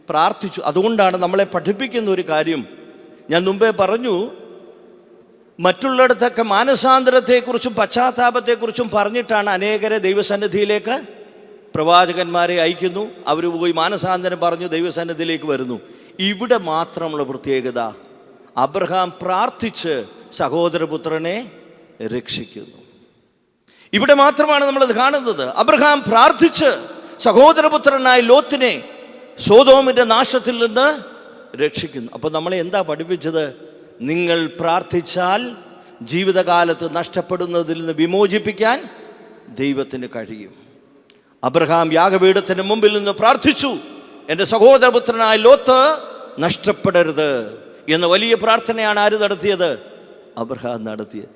പ്രാർത്ഥിച്ചു. അതുകൊണ്ടാണ് നമ്മളെ പഠിപ്പിക്കുന്ന ഒരു കാര്യം ഞാൻ മുമ്പേ പറഞ്ഞു. മറ്റുള്ളിടത്തൊക്കെ മാനസാന്തരത്തെക്കുറിച്ചും പശ്ചാത്താപത്തെക്കുറിച്ചും പറഞ്ഞിട്ടാണ് അനേകരെ ദൈവസന്നിധിയിലേക്ക് പ്രവാചകന്മാരെ അയക്കുന്നു. അവർ പോയി മാനസാന്തരം പറഞ്ഞു ദൈവസന്നിധിയിലേക്ക് വരുന്നു. ഇവിടെ മാത്രമുള്ള പ്രത്യേകത, അബ്രഹാം പ്രാർത്ഥിച്ച് സഹോദരപുത്രനെ രക്ഷിക്കുന്നു. ഇവിടെ മാത്രമാണ് നമ്മളത് കാണുന്നത്. അബ്രഹാം പ്രാർത്ഥിച്ച് സഹോദരപുത്രനായ ലോത്തിനെ സോദോമിൻ്റെ നാശത്തിൽ നിന്ന് രക്ഷിക്കുന്നു. അപ്പോൾ നമ്മളെ എന്താ പഠിപ്പിച്ചത്? നിങ്ങൾ പ്രാർത്ഥിച്ചാൽ ജീവിതകാലത്ത് നഷ്ടപ്പെടുന്നതിൽ നിന്ന് വിമോചിപ്പിക്കാൻ ദൈവത്തിന് കഴിയും. അബ്രഹാം യാഗപീഠത്തിന് മുമ്പിൽ നിന്ന് പ്രാർത്ഥിച്ചു, എൻ്റെ സഹോദരപുത്രനായ ലോത്ത് നഷ്ടപ്പെടരുത് എന്ന വലിയ പ്രാർത്ഥനയാണ് ആര് നടത്തിയത്? അബ്രഹാം നടത്തിയത്.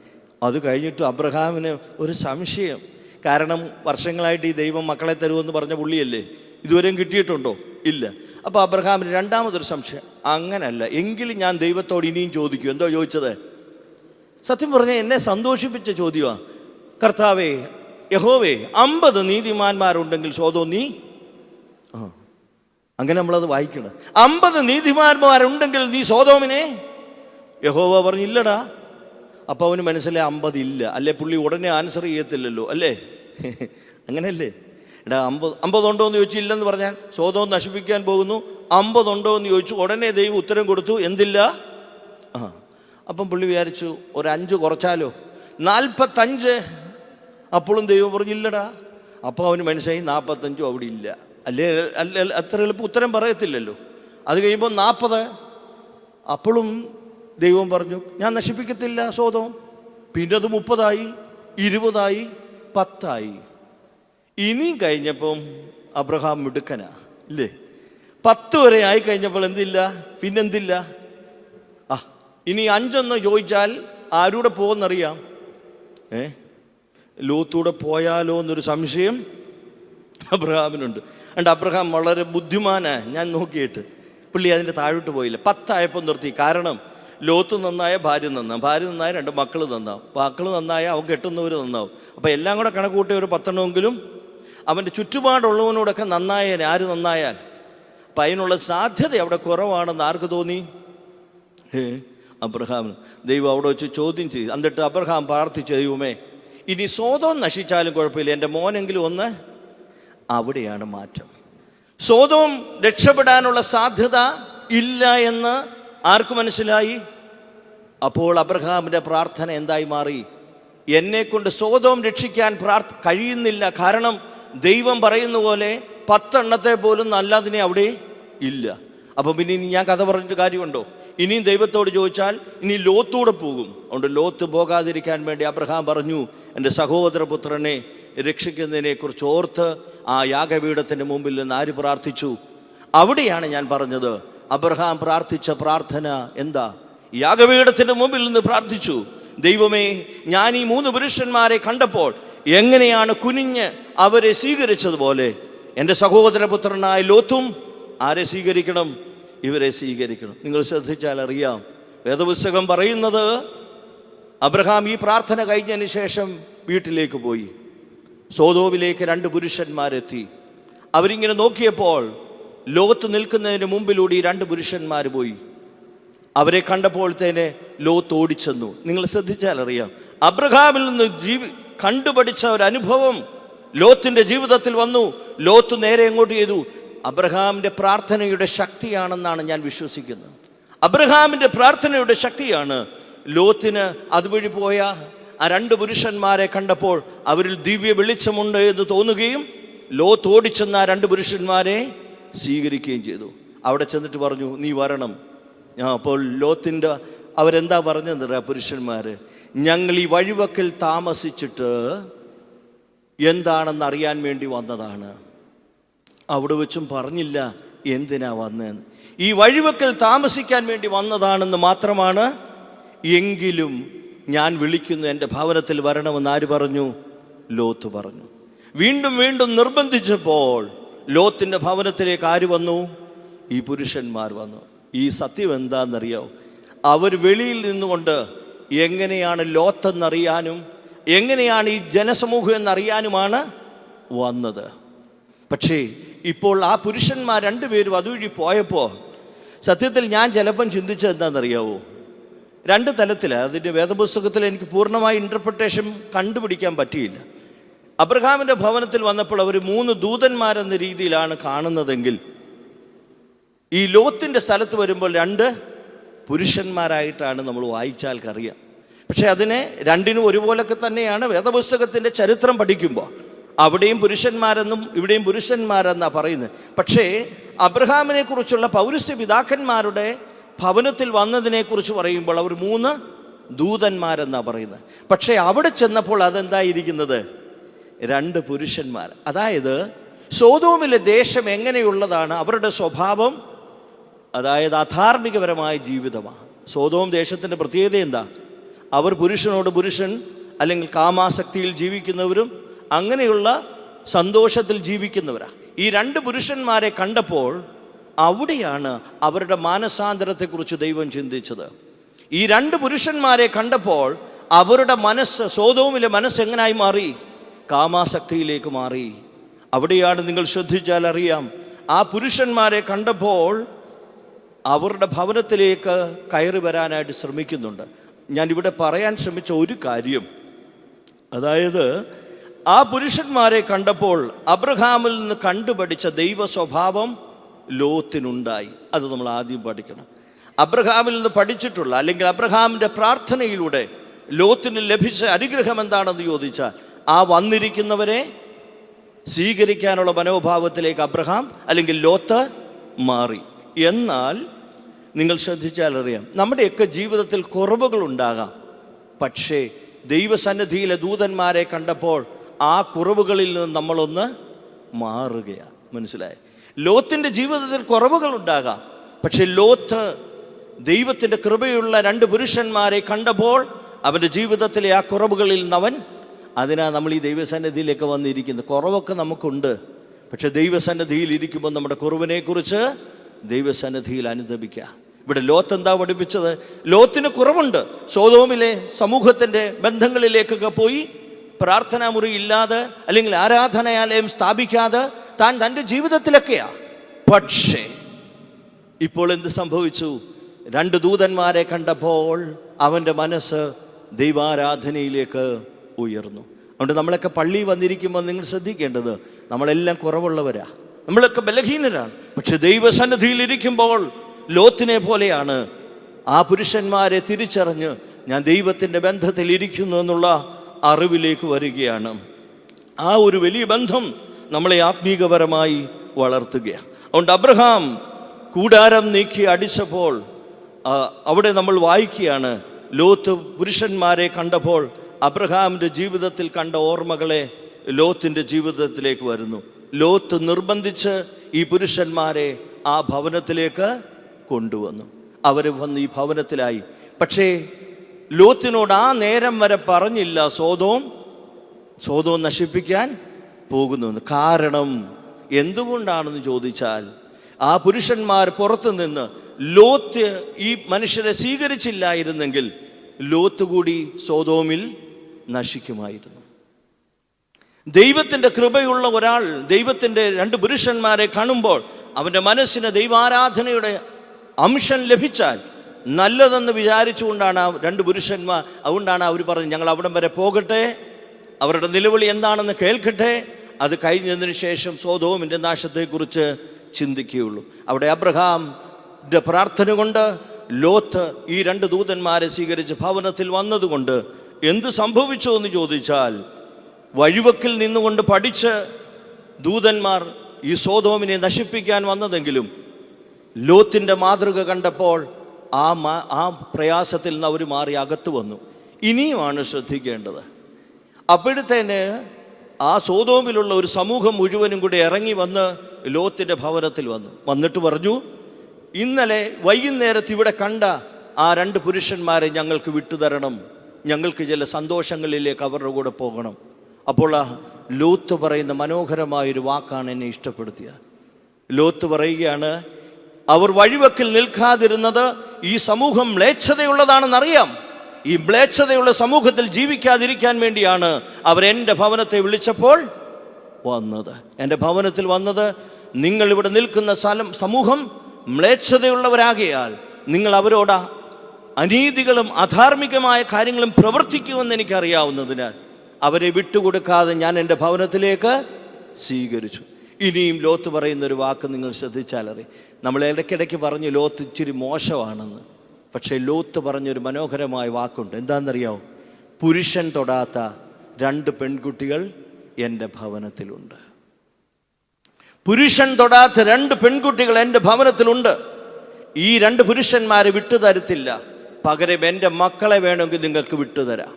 അത് കഴിഞ്ഞിട്ട് അബ്രഹാമിന് ഒരു സംശയം. കാരണം വർഷങ്ങളായിട്ട് ഈ ദൈവം മക്കളെ തരുമെന്ന് പറഞ്ഞ പുള്ളിയല്ലേ, ഇതുവരെയും കിട്ടിയിട്ടുണ്ടോ? ഇല്ല. അപ്പോൾ അബ്രഹാമിന് രണ്ടാമതൊരു സംശയം, അങ്ങനല്ല എങ്കിലും ഞാൻ ദൈവത്തോട് ഇനിയും ചോദിക്കും. എന്തോ ചോദിച്ചത്? സത്യം പറഞ്ഞാൽ എന്നെ സന്തോഷിപ്പിച്ച ചോദ്യമാണ്. കർത്താവേ, യഹോവേ, 50 നീതിമാന്മാരുണ്ടെങ്കിൽ സോദോം നീ അങ്ങനെ നമ്മളത് വായിക്കണം. 50 നീതിമാന്മാരുണ്ടെങ്കിൽ നീ സോദോമിനെ. യഹോവ പറഞ്ഞില്ലടാ. അപ്പോൾ അവന് മനസ്സിലായി 50 ഇല്ല. അല്ലേ പുള്ളി ഉടനെ ആൻസർ ചെയ്യത്തില്ലല്ലോ, അല്ലേ? അങ്ങനെയല്ലേ? എടാ 50 ഉണ്ടോ എന്ന് ചോദിച്ചു. ഇല്ലെന്ന് പറഞ്ഞാൽ സോദോം നശിപ്പിക്കാൻ പോകുന്നു. 50 ഉണ്ടോ എന്ന് ചോദിച്ചു. ഉടനെ ദൈവം ഉത്തരം കൊടുത്തു, എന്തില്ല? അപ്പം പുള്ളി വിചാരിച്ചു ഒരു 5 കുറച്ചാലോ, 45. അപ്പോഴും ദൈവം പറഞ്ഞില്ലടാ. അപ്പോൾ അവന് മനസ്സിലായി 45 അവിടെ ഇല്ല. അല്ലേ അത്ര എളുപ്പം ഉത്തരം പറയത്തില്ലല്ലോ. അത് കഴിയുമ്പോൾ 40. അപ്പോഴും ദൈവം പറഞ്ഞു ഞാൻ നശിപ്പിക്കത്തില്ല സോദോം. പിന്നെ അത് 30 ആയി, 20 ആയി, 10 ആയി. ഇനിയും കഴിഞ്ഞപ്പം അബ്രഹാം മിടുക്കനാ, ഇല്ലേ? 10 വരെ ആയി കഴിഞ്ഞപ്പോൾ എന്തില്ല? പിന്നെന്തില്ല? ഇനി 5 ചോദിച്ചാൽ ആരൂടെ പോകുമെന്നറിയാം. ലോത്തൂടെ പോയാലോ എന്നൊരു സംശയം അബ്രഹാമിനുണ്ട്. അതുകൊണ്ട് അബ്രഹാം വളരെ ബുദ്ധിമാനാണ്. ഞാൻ നോക്കിയിട്ട് പുള്ളി അതിൻ്റെ താഴോട്ട് പോയില്ല. 10 ആയപ്പോൾ നിർത്തി. കാരണം ലോത്ത് നന്നായ ഭാര്യ നന്നാവും, ഭാര്യ നന്നായ 2 മക്കൾ നന്നാവും, മക്കൾ നന്നായ അവൻ കെട്ടുന്നവർ നന്നാവും. അപ്പോൾ എല്ലാം കൂടെ കണക്കൂട്ടിയ ഒരു 10 അവൻ്റെ ചുറ്റുപാടുള്ളവനോടൊക്കെ നന്നായാൽ, ആര് നന്നായാൽ? അപ്പം അതിനുള്ള സാധ്യത അവിടെ കുറവാണെന്ന് ആർക്ക് തോന്നി? അബ്രഹാമിന്. ദൈവം അവിടെ വെച്ച് ചോദ്യം ചെയ്തു. എന്നിട്ട് അബ്രഹാം പ്രാർത്ഥിച്ചു, ദൈവമേ, ഇനി സോദോം നശിച്ചാലും കുഴപ്പമില്ല, എൻ്റെ മോനെങ്കിലും ഒന്ന്. അവിടെയാണ് മാറ്റം. സോദോം രക്ഷപ്പെടാനുള്ള സാധ്യത ഇല്ല എന്ന് ആർക്ക് മനസ്സിലായി? അപ്പോൾ അബ്രഹാമിൻ്റെ പ്രാർത്ഥന എന്തായി മാറി? എന്നെക്കൊണ്ട് സോദോം രക്ഷിക്കാൻ കഴിയുന്നില്ല. കാരണം ദൈവം പറയുന്ന പോലെ 10 പോലും നല്ലതിനെ അവിടെ ഇല്ല. അപ്പം പിന്നെ ഇനി ഞാൻ കഥ പറഞ്ഞിട്ട് കാര്യമുണ്ടോ? ഇനിയും ദൈവത്തോട് ചോദിച്ചാൽ ഇനി ലോത്തൂടെ പോകും. അതുകൊണ്ട് ലോത്ത് പോകാതിരിക്കാൻ വേണ്ടി അബ്രഹാം പറഞ്ഞു, എൻ്റെ സഹോദരപുത്രനെ രക്ഷിക്കുന്നതിനെക്കുറിച്ച് ഓർത്ത് ആ യാഗപീഠത്തിൻ്റെ മുമ്പിൽ നിന്ന് ആര് പ്രാർത്ഥിച്ചു? അവിടെയാണ് ഞാൻ പറഞ്ഞത്, അബ്രഹാം പ്രാർത്ഥിച്ച പ്രാർത്ഥന എന്താ? യാഗപീഠത്തിൻ്റെ മുമ്പിൽ നിന്ന് പ്രാർത്ഥിച്ചു, ദൈവമേ, ഞാൻ ഈ 3 പുരുഷന്മാരെ കണ്ടപ്പോൾ എങ്ങനെയാണ് കുനിഞ്ഞ് അവരെ സ്വീകരിച്ചതുപോലെ എൻ്റെ സഹോദരപുത്രനായ ലോത്തും ആരെ സ്വീകരിക്കണം? ഇവരെ സ്വീകരിക്കണം. നിങ്ങൾ ശ്രദ്ധിച്ചാൽ അറിയാം, വേദപുസ്തകം പറയുന്നത് അബ്രഹാം ഈ പ്രാർത്ഥന കഴിഞ്ഞതിന് ശേഷം വീട്ടിലേക്ക് പോയി. സോദോമിലേക്ക് 2 പുരുഷന്മാരെത്തി. അവരിങ്ങനെ നോക്കിയപ്പോൾ ലോത്ത് നിൽക്കുന്നതിന് മുമ്പിലൂടെ ഈ 2 പുരുഷന്മാർ പോയി. അവരെ കണ്ടപ്പോൾ തന്നെ ലോത്ത് ഓടിച്ചെന്നു. നിങ്ങൾ ശ്രദ്ധിച്ചാൽ അറിയാം, അബ്രഹാമിൽ നിന്ന് കണ്ടുപഠിച്ച ഒരു അനുഭവം ലോത്തിൻ്റെ ജീവിതത്തിൽ വന്നു. ലോത്ത് നേരെ എങ്ങോട്ട് ചെയ്തു? അബ്രഹാമിൻ്റെ പ്രാർത്ഥനയുടെ ശക്തിയാണെന്നാണ് ഞാൻ വിശ്വസിക്കുന്നത്. അബ്രഹാമിൻ്റെ പ്രാർത്ഥനയുടെ ശക്തിയാണ് ലോത്തിന് അതുവഴി പോയ ആ 2 പുരുഷന്മാരെ കണ്ടപ്പോൾ അവരിൽ ദിവ്യ വെളിച്ചമുണ്ട് എന്ന് തോന്നുകയും ലോത്ത് ഓടിച്ചെന്ന ആ 2 പുരുഷന്മാരെ സ്വീകരിക്കുകയും ചെയ്തു. അവിടെ ചെന്നിട്ട് പറഞ്ഞു, നീ വരണം. അപ്പോൾ ലോത്തിൻ്റെ അവരെന്താ പറഞ്ഞെന്നറിയാം പുരുഷന്മാർ? ഞങ്ങൾ ഈ വഴിവക്കിൽ താമസിച്ചിട്ട് എന്താണെന്ന് അറിയാൻ വേണ്ടി വന്നതാണ്. അവിടെ വെച്ചും പറഞ്ഞില്ല എന്തിനാ വന്നതെന്ന്. ഈ വഴിവക്കിൽ താമസിക്കാൻ വേണ്ടി വന്നതാണെന്ന് മാത്രമാണ്. എങ്കിലും ഞാൻ വിളിക്കുന്നു, എൻ്റെ ഭവനത്തിൽ വരണമെന്ന് ആര് പറഞ്ഞു? ലോത്ത് പറഞ്ഞു. വീണ്ടും വീണ്ടും നിർബന്ധിച്ചപ്പോൾ ലോത്തിൻ്റെ ഭവനത്തിലേക്ക് ആര് വന്നു? ഈ പുരുഷന്മാർ വന്നു. ഈ സത്യം എന്താണെന്നറിയോ? അവർ വെളിയിൽ നിന്നുകൊണ്ട് എങ്ങനെയാണ് ലോത്തെന്നറിയാനും എങ്ങനെയാണ് ഈ ജനസമൂഹം എന്നറിയാനുമാണ് വന്നത്. പക്ഷേ ഇപ്പോൾ ആ പുരുഷന്മാർ 2 പേരും അതുവഴി പോയപ്പോൾ സത്യത്തിൽ ഞാൻ ചിലപ്പം ചിന്തിച്ചത് എന്താണെന്നറിയാവോ? 2 തലത്തിലാണ്. അതിൻ്റെ വേദപുസ്തകത്തിൽ എനിക്ക് പൂർണ്ണമായ ഇൻ്റർപ്രിട്ടേഷൻ കണ്ടുപിടിക്കാൻ പറ്റിയില്ല. അബ്രഹാമിൻ്റെ ഭവനത്തിൽ വന്നപ്പോൾ അവർ 3 ദൂതന്മാരെന്ന രീതിയിലാണ് കാണുന്നതെങ്കിൽ, ഈ ലോത്തിൻ്റെ സ്ഥലത്ത് വരുമ്പോൾ 2 പുരുഷന്മാരായിട്ടാണ് നമ്മൾ വായിച്ചാൽക്കറിയാം. പക്ഷേ അതിനെ 2നും ഒരുപോലൊക്കെ തന്നെയാണ് വേദപുസ്തകത്തിൻ്റെ ചരിത്രം പഠിക്കുമ്പോൾ. അവിടെയും പുരുഷന്മാരെന്നും ഇവിടെയും പുരുഷന്മാരെന്നാണ് പറയുന്നത്. പക്ഷേ അബ്രഹാമിനെ കുറിച്ചുള്ള പൗരസ്ത്യ പിതാക്കന്മാരുടെ ഭവനത്തിൽ വന്നതിനെക്കുറിച്ച് പറയുമ്പോൾ അവർ 3 ദൂതന്മാരെന്നാണ് പറയുന്നത്. പക്ഷേ അവിടെ ചെന്നപ്പോൾ അതെന്തായിരിക്കുന്നത്? 2 പുരുഷന്മാർ. അതായത് സോദോമിലെ ദേശം എങ്ങനെയുള്ളതാണ്? അവരുടെ സ്വഭാവം അതായത് അധാർമികപരമായ ജീവിതമാണ്. സോദോം ദേശത്തിൻ്റെ പ്രത്യേകത എന്താ? അവർ പുരുഷനോട് പുരുഷൻ അല്ലെങ്കിൽ കാമാസക്തിയിൽ ജീവിക്കുന്നവരും അങ്ങനെയുള്ള സന്തോഷത്തിൽ ജീവിക്കുന്നവരാണ്. ഈ 2 പുരുഷന്മാരെ കണ്ടപ്പോൾ അവിടെയാണ് അവരുടെ മാനസാന്തരത്തെക്കുറിച്ച് ദൈവം ചിന്തിച്ചത്. ഈ 2 പുരുഷന്മാരെ കണ്ടപ്പോൾ അവരുടെ മനസ്സ്, സോദോമിലെ മനസ്സ് എങ്ങനായി മാറി? കാമാസക്തിയിലേക്ക് മാറി. അവിടെയാണ് നിങ്ങൾ ശ്രദ്ധിച്ചാൽ അറിയാം, ആ പുരുഷന്മാരെ കണ്ടപ്പോൾ അവരുടെ ഭവനത്തിലേക്ക് കയറി വരാനായിട്ട് ശ്രമിക്കുന്നുണ്ട്. ഞാനിവിടെ പറയാൻ ശ്രമിച്ച ഒരു കാര്യം, അതായത് ആ പുരുഷന്മാരെ കണ്ടപ്പോൾ അബ്രഹാമിൽ നിന്ന് കണ്ടുപഠിച്ച ദൈവ സ്വഭാവം ലോത്തിനുണ്ടായി. അത് നമ്മൾ ആദ്യം പഠിക്കണം. അബ്രഹാമിൽ നിന്ന് പഠിച്ചിട്ടുള്ള അല്ലെങ്കിൽ അബ്രഹാമിൻ്റെ പ്രാർത്ഥനയിലൂടെ ലോത്തിന് ലഭിച്ച അനുഗ്രഹം എന്താണെന്ന് ചോദിച്ചാൽ, ആ വന്നിരിക്കുന്നവരെ സ്വീകരിക്കാനുള്ള മനോഭാവത്തിലേക്ക് അബ്രഹാം അല്ലെങ്കിൽ ലോത്ത് മാറി. എന്നാൽ നിങ്ങൾ ശ്രദ്ധിച്ചാൽ അറിയാം, നമ്മുടെയൊക്കെ ജീവിതത്തിൽ കുറവുകളുണ്ടാകാം. പക്ഷേ ദൈവസന്നിധിയിലെ ദൂതന്മാരെ കണ്ടപ്പോൾ ആ കുറവുകളിൽ നിന്ന് നമ്മളൊന്ന് മാറുകയാണ്. മനസ്സിലായി? ലോത്തിൻ്റെ ജീവിതത്തിൽ കുറവുകളുണ്ടാകാം. പക്ഷെ ലോത്ത് ദൈവത്തിൻ്റെ കൃപയുള്ള 2 പുരുഷന്മാരെ കണ്ടപ്പോൾ അവൻ്റെ ജീവിതത്തിലെ ആ കുറവുകളിൽ നിന്നവൻ, അതിനാണ് നമ്മൾ ഈ ദൈവസന്നിധിയിലേക്ക് വന്നിരിക്കുന്നത്. കുറവൊക്കെ നമുക്കുണ്ട്. പക്ഷെ ദൈവസന്നിധിയിൽ ഇരിക്കുമ്പോൾ നമ്മുടെ കുറവിനെക്കുറിച്ച് ദൈവസന്നിധിയിൽ അനുദപിക്കുക. ഇവിടെ ലോത്ത് എന്താ പഠിപ്പിച്ചത്? ലോത്തിന് കുറവുണ്ട്. സോദോമിലെ സമൂഹത്തിൻ്റെ ബന്ധങ്ങളിലേക്കൊക്കെ പോയി പ്രാർത്ഥനാ മുറി ഇല്ലാതെ അല്ലെങ്കിൽ ആരാധനാലയം സ്ഥാപിക്കാതെ താൻ തൻ്റെ ജീവിതത്തിലൊക്കെയാ. പക്ഷേ ഇപ്പോൾ എന്ത് സംഭവിച്ചു? 2 ദൂതന്മാരെ കണ്ടപ്പോൾ അവൻ്റെ മനസ്സ് ദൈവാരാധനയിലേക്ക് ഉയർന്നു. അതുകൊണ്ട് നമ്മളൊക്കെ പള്ളി വന്നിരിക്കുമ്പോൾ നിങ്ങൾ ശ്രദ്ധിക്കേണ്ടത്, നമ്മളെല്ലാം കുറവുള്ളവരാ, നമ്മളൊക്കെ ബലഹീനരാണ്. പക്ഷെ ദൈവസന്നിധിയിൽ ഇരിക്കുമ്പോൾ ലോത്തിനെ പോലെയാണ് ആ പുരുഷന്മാരെ തിരിച്ചറിഞ്ഞ് ഞാൻ ദൈവത്തിൻ്റെ ബന്ധത്തിൽ ഇരിക്കുന്നു എന്നുള്ള അറിവിലേക്ക് വരികയാണ്. ആ ഒരു വലിയ ബന്ധം നമ്മളെ ആത്മീകപരമായി വളർത്തുകയാണ്. അതുകൊണ്ട് അബ്രഹാം കൂടാരം നീക്കി അടിച്ചപ്പോൾ അവിടെ നമ്മൾ വായിക്കുകയാണ്, ലോത്ത് പുരുഷന്മാരെ കണ്ടപ്പോൾ അബ്രഹാമിൻ്റെ ജീവിതത്തിൽ കണ്ട ഓർമ്മകളെ ലോത്തിൻ്റെ ജീവിതത്തിലേക്ക് വരുന്നു. ലോത്ത് നിർബന്ധിച്ച് ഈ പുരുഷന്മാരെ ആ ഭവനത്തിലേക്ക് കൊണ്ടുവന്നു. അവർ വന്ന് ഈ ഭവനത്തിലായി. പക്ഷേ ലോത്തിനോട് ആ നേരം വരെ പറഞ്ഞില്ല സോദോം നശിപ്പിക്കാൻ പോകുന്നുവെന്ന്. കാരണം എന്തുകൊണ്ടാണെന്ന് ചോദിച്ചാൽ, ആ പുരുഷന്മാർ പുറത്തു നിന്ന് ലോത്ത് ഈ മനുഷ്യരെ സ്വീകരിച്ചില്ലായിരുന്നെങ്കിൽ ലോത്ത് കൂടി സോദോമിൽ നശിക്കുമായിരുന്നു. ദൈവത്തിൻ്റെ കൃപയുള്ള ഒരാൾ ദൈവത്തിൻ്റെ രണ്ട് പുരുഷന്മാരെ കാണുമ്പോൾ അവൻ്റെ മനസ്സിന് ദൈവാരാധനയുടെ അംശം ലഭിച്ചാൽ നല്ലതെന്ന് വിചാരിച്ചുകൊണ്ടാണ് ആ രണ്ട് പുരുഷന്മാർ, അതുകൊണ്ടാണ് അവർ പറഞ്ഞത് ഞങ്ങൾ അവിടം വരെ പോകട്ടെ, അവരുടെ നിലവിളി എന്താണെന്ന് കേൾക്കട്ടെ, അത് കഴിഞ്ഞതിന് ശേഷം സോദോമിൻ്റെ നാശത്തെക്കുറിച്ച് ചിന്തിക്കുകയുള്ളൂ. അവിടെ അബ്രഹാമിൻ്റെ പ്രാർത്ഥന കൊണ്ട് ലോത്ത് ഈ രണ്ട് ദൂതന്മാരെ സ്വീകരിച്ച് ഭവനത്തിൽ വന്നതുകൊണ്ട് എന്ത് സംഭവിച്ചു എന്ന് ചോദിച്ചാൽ, വഴിവക്കിൽ നിന്നുകൊണ്ട് പഠിച്ച് ദൂതന്മാർ ഈ സോദോമിനെ നശിപ്പിക്കാൻ വന്നതെങ്കിലും ലോത്തിൻ്റെ മാതൃക കണ്ടപ്പോൾ ആ പ്രയാസത്തിൽ നിന്ന് അവർ മാറി അകത്ത് വന്നു. ഇനിയുമാണ് ശ്രദ്ധിക്കേണ്ടത്. അപ്പോഴത്തേന് ആ സോദോമിലുള്ള ഒരു സമൂഹം മുഴുവനും കൂടി ഇറങ്ങി വന്ന് ലോത്തിൻ്റെ ഭവനത്തിൽ വന്നിട്ട് പറഞ്ഞു, ഇന്നലെ വൈകുന്നേരത്ത് ഇവിടെ കണ്ട ആ രണ്ട് പുരുഷന്മാരെ ഞങ്ങൾക്ക് വിട്ടുതരണം, ഞങ്ങൾക്ക് ചില സന്തോഷങ്ങളിലേക്ക് അവരുടെ കൂടെ പോകണം. അപ്പോൾ ലോത്ത് പറയുന്ന മനോഹരമായൊരു വാക്കാണ് എന്നെ ഇഷ്ടപ്പെടുത്തിയത്. ലോത്ത് പറയുകയാണ്, അവർ വഴിവെക്കിൽ നിൽക്കാതിരുന്നത് ഈ സമൂഹം മ്ലേച്ഛതയുള്ളതാണെന്നറിയാം. ഈ മ്ലേച്ഛതയുള്ള സമൂഹത്തിൽ ജീവിക്കാതിരിക്കാൻ വേണ്ടിയാണ് അവരെൻ്റെ ഭവനത്തെ വിളിച്ചപ്പോൾ വന്നത്. എൻ്റെ ഭവനത്തിൽ വന്നത് നിങ്ങളിവിടെ നിൽക്കുന്ന സമൂഹം മ്ലേച്ഛതയുള്ളവരാകയാൽ നിങ്ങൾ അവരോട് അനീതികളും അധാർമികമായ കാര്യങ്ങളും പ്രവർത്തിക്കുമെന്ന് എനിക്കറിയാവുന്നതിനാൽ അവരെ വിട്ടുകൊടുക്കാതെ ഞാൻ എൻ്റെ ഭവനത്തിലേക്ക് സ്വീകരിച്ചു. ഇനിയും ലോത്ത് പറയുന്നൊരു വാക്ക് നിങ്ങൾ ശ്രദ്ധിച്ചാലറിയാം. നമ്മൾ ഇടയ്ക്കിടയ്ക്ക് പറഞ്ഞു ലോത്ത് ഇച്ചിരി മോശമാണെന്ന്. പക്ഷേ ലോത്ത് പറഞ്ഞൊരു മനോഹരമായ വാക്കുണ്ട്. എന്താണെന്നറിയാമോ? പുരുഷൻ തൊടാത്ത രണ്ട് പെൺകുട്ടികൾ എൻ്റെ ഭവനത്തിലുണ്ട്. പുരുഷൻ തൊടാത്ത രണ്ട് പെൺകുട്ടികൾ എൻ്റെ ഭവനത്തിലുണ്ട്. ഈ രണ്ട് പുരുഷന്മാരെ വിട്ടുതരത്തില്ല, പകരം എൻ്റെ മക്കളെ വേണമെങ്കിൽ നിങ്ങൾക്ക് വിട്ടുതരാം.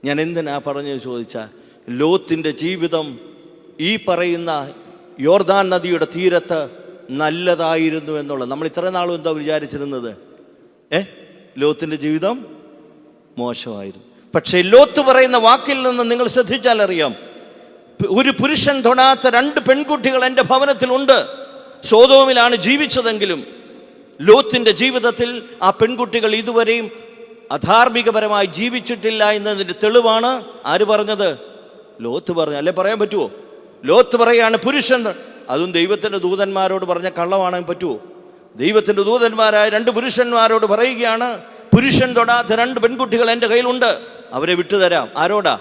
ഞാൻ എന്തിനാ പറഞ്ഞു ചോദിച്ചാൽ, ലോത്തിൻ്റെ ജീവിതം ഈ പറയുന്ന യോർദാൻ നദിയുടെ തീരത്ത് നല്ലതായിരുന്നു എന്നുള്ളത്. നമ്മൾ ഇത്ര നാളും എന്താ വിചാരിച്ചിരുന്നത്? ലോത്തിൻ്റെ ജീവിതം മോശമായിരുന്നു. പക്ഷേ ലോത്ത് പറയുന്ന വാക്കിൽ നിന്ന് നിങ്ങൾ ശ്രദ്ധിച്ചാൽ അറിയാം, ഒരു പുരുഷൻ തൊടാത്ത രണ്ട് പെൺകുട്ടികൾ എൻ്റെ ഭവനത്തിലുണ്ട്. സോദോമിലാണ് ജീവിച്ചതെങ്കിലും ലോത്തിൻ്റെ ജീവിതത്തിൽ ആ പെൺകുട്ടികൾ ഇതുവരെയും അധാർമികപരമായി ജീവിച്ചിട്ടില്ല എന്നതിൻ്റെ തെളിവാണ് ആര് പറഞ്ഞത്? ലോത്ത് പറഞ്ഞു. അല്ലേ പറയാൻ പറ്റുമോ? ലോത്ത് പറയാണ് പുരുഷൻ, അതും ദൈവത്തിൻ്റെ ദൂതന്മാരോട് പറഞ്ഞ കള്ളമാണെങ്കിൽ പറ്റുമോ? ദൈവത്തിൻ്റെ ദൂതന്മാരായ രണ്ട് പുരുഷന്മാരോട് പറയുകയാണ്, പുരുഷൻ തൊടാത്ത രണ്ട് പെൺകുട്ടികൾ എൻ്റെ കയ്യിലുണ്ട്, അവരെ വിട്ടുതരാം. ആരോടാ?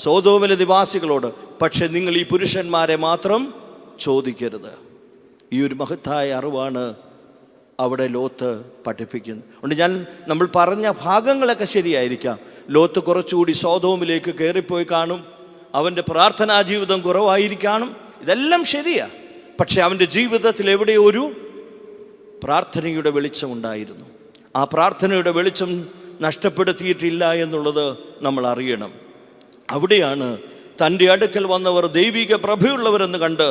സോദോമിലെ നിവാസികളോട്. പക്ഷെ നിങ്ങൾ ഈ പുരുഷന്മാരെ മാത്രം ചോദിക്കരുത്. ഈ ഒരു മഹത്തായ അറിവാണ് അവിടെ ലോത്ത് പഠിപ്പിക്കുന്നത്. അതുകൊണ്ട് നമ്മൾ പറഞ്ഞ ഭാഗങ്ങളൊക്കെ ശരിയായിരിക്കാം. ലോത്ത് കുറച്ചുകൂടി സോദോമിലേക്ക് കയറിപ്പോയി കാണും, അവൻ്റെ പ്രാർത്ഥനാ ജീവിതം കുറവായിരിക്കണം, ഇതെല്ലാം ശരിയാ. പക്ഷെ അവൻ്റെ ജീവിതത്തിൽ എവിടെയോ ഒരു പ്രാർത്ഥനയുടെ വെളിച്ചമുണ്ടായിരുന്നു. ആ പ്രാർത്ഥനയുടെ വെളിച്ചം നഷ്ടപ്പെടുത്തിയിട്ടില്ല എന്നുള്ളത് നമ്മൾ അറിയണം. അവിടെയാണ് തൻ്റെ അടുക്കൽ വന്നവർ ദൈവിക പ്രഭയുള്ളവരെന്ന് കണ്ട്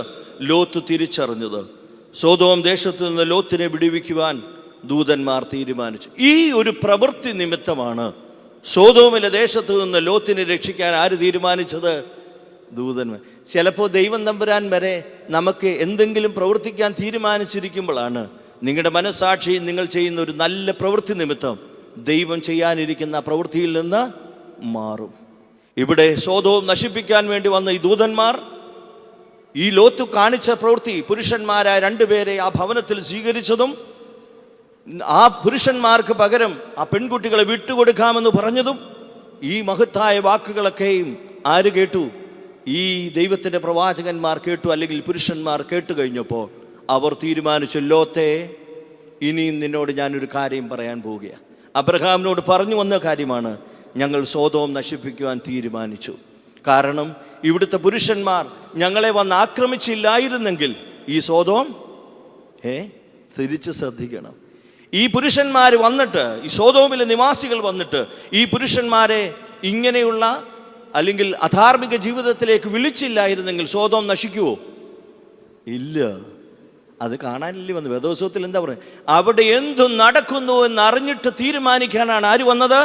ലോത്ത് തിരിച്ചറിഞ്ഞത്. സോദോം ദേശത്ത് നിന്ന് ലോത്തിനെ വിടുവിക്കുവാൻ ദൂതന്മാർ തീരുമാനിച്ചു. ഈ ഒരു പ്രവൃത്തി നിമിത്തമാണ് സോദോമിലെ ദേശത്ത് നിന്ന് ലോത്തിനെ രക്ഷിക്കാൻ ആര് തീരുമാനിച്ചത്? ദൂതന്മാർ. ചിലപ്പോൾ ദൈവം തമ്പുരാൻ വരെ നമുക്ക് എന്തെങ്കിലും പ്രവർത്തിക്കാൻ തീരുമാനിച്ചിരിക്കുമ്പോഴാണ് നിങ്ങളുടെ മനസ്സാക്ഷി നിങ്ങൾ ചെയ്യുന്ന ഒരു നല്ല പ്രവൃത്തി നിമിത്തം ദൈവം ചെയ്യാനിരിക്കുന്ന പ്രവൃത്തിയിൽ നിന്ന് മാറും. ഇവിടെ സോദോം നശിപ്പിക്കാൻ വേണ്ടി വന്ന ഈ ദൂതന്മാർ ഈ ലോത്ത് കാണിച്ച പ്രവൃത്തി, പുരുഷന്മാരായ രണ്ടുപേരെ ആ ഭവനത്തിൽ സ്വീകരിച്ചതും ആ പുരുഷന്മാർക്ക് പകരം ആ പെൺകുട്ടികളെ വിട്ടുകൊടുക്കാമെന്ന് പറഞ്ഞതും, ഈ മഹത്തായ വാക്കുകളൊക്കെയും ആര് കേട്ടു? ഈ ദൈവത്തിൻ്റെ പ്രവാചകന്മാർ കേട്ടു, അല്ലെങ്കിൽ പുരുഷന്മാർ കേട്ടു കഴിഞ്ഞപ്പോൾ അവർ തീരുമാനിച്ചു, ലോത്തേ, ഇനിയും നിന്നോട് ഞാനൊരു കാര്യം പറയാൻ പോവുകയാണ്. അബ്രഹാമിനോട് പറഞ്ഞു വന്ന കാര്യമാണ്, ഞങ്ങൾ സോദോം നശിപ്പിക്കുവാൻ തീരുമാനിച്ചു. കാരണം ഇവിടുത്തെ പുരുഷന്മാർ ഞങ്ങളെ വന്ന് ആക്രമിച്ചില്ലായിരുന്നെങ്കിൽ ഈ സോദോം തിരിച്ച് ശ്രദ്ധിക്കണം. ഈ പുരുഷന്മാർ വന്നിട്ട്, ഈ സോദോമിലെ നിവാസികൾ വന്നിട്ട് ഈ പുരുഷന്മാരെ ഇങ്ങനെയുള്ള അല്ലെങ്കിൽ അധാർമിക ജീവിതത്തിലേക്ക് വിളിച്ചില്ലായിരുന്നെങ്കിൽ സോദോം നശിക്കുമോ? ഇല്ല. അത് കാണാനില്ലേ വന്നു. വേദോത്സവത്തിൽ എന്താ പറയുക? അവിടെ എന്തു നടക്കുന്നു എന്നറിഞ്ഞിട്ട് തീരുമാനിക്കാനാണ് ആര് വന്നത്?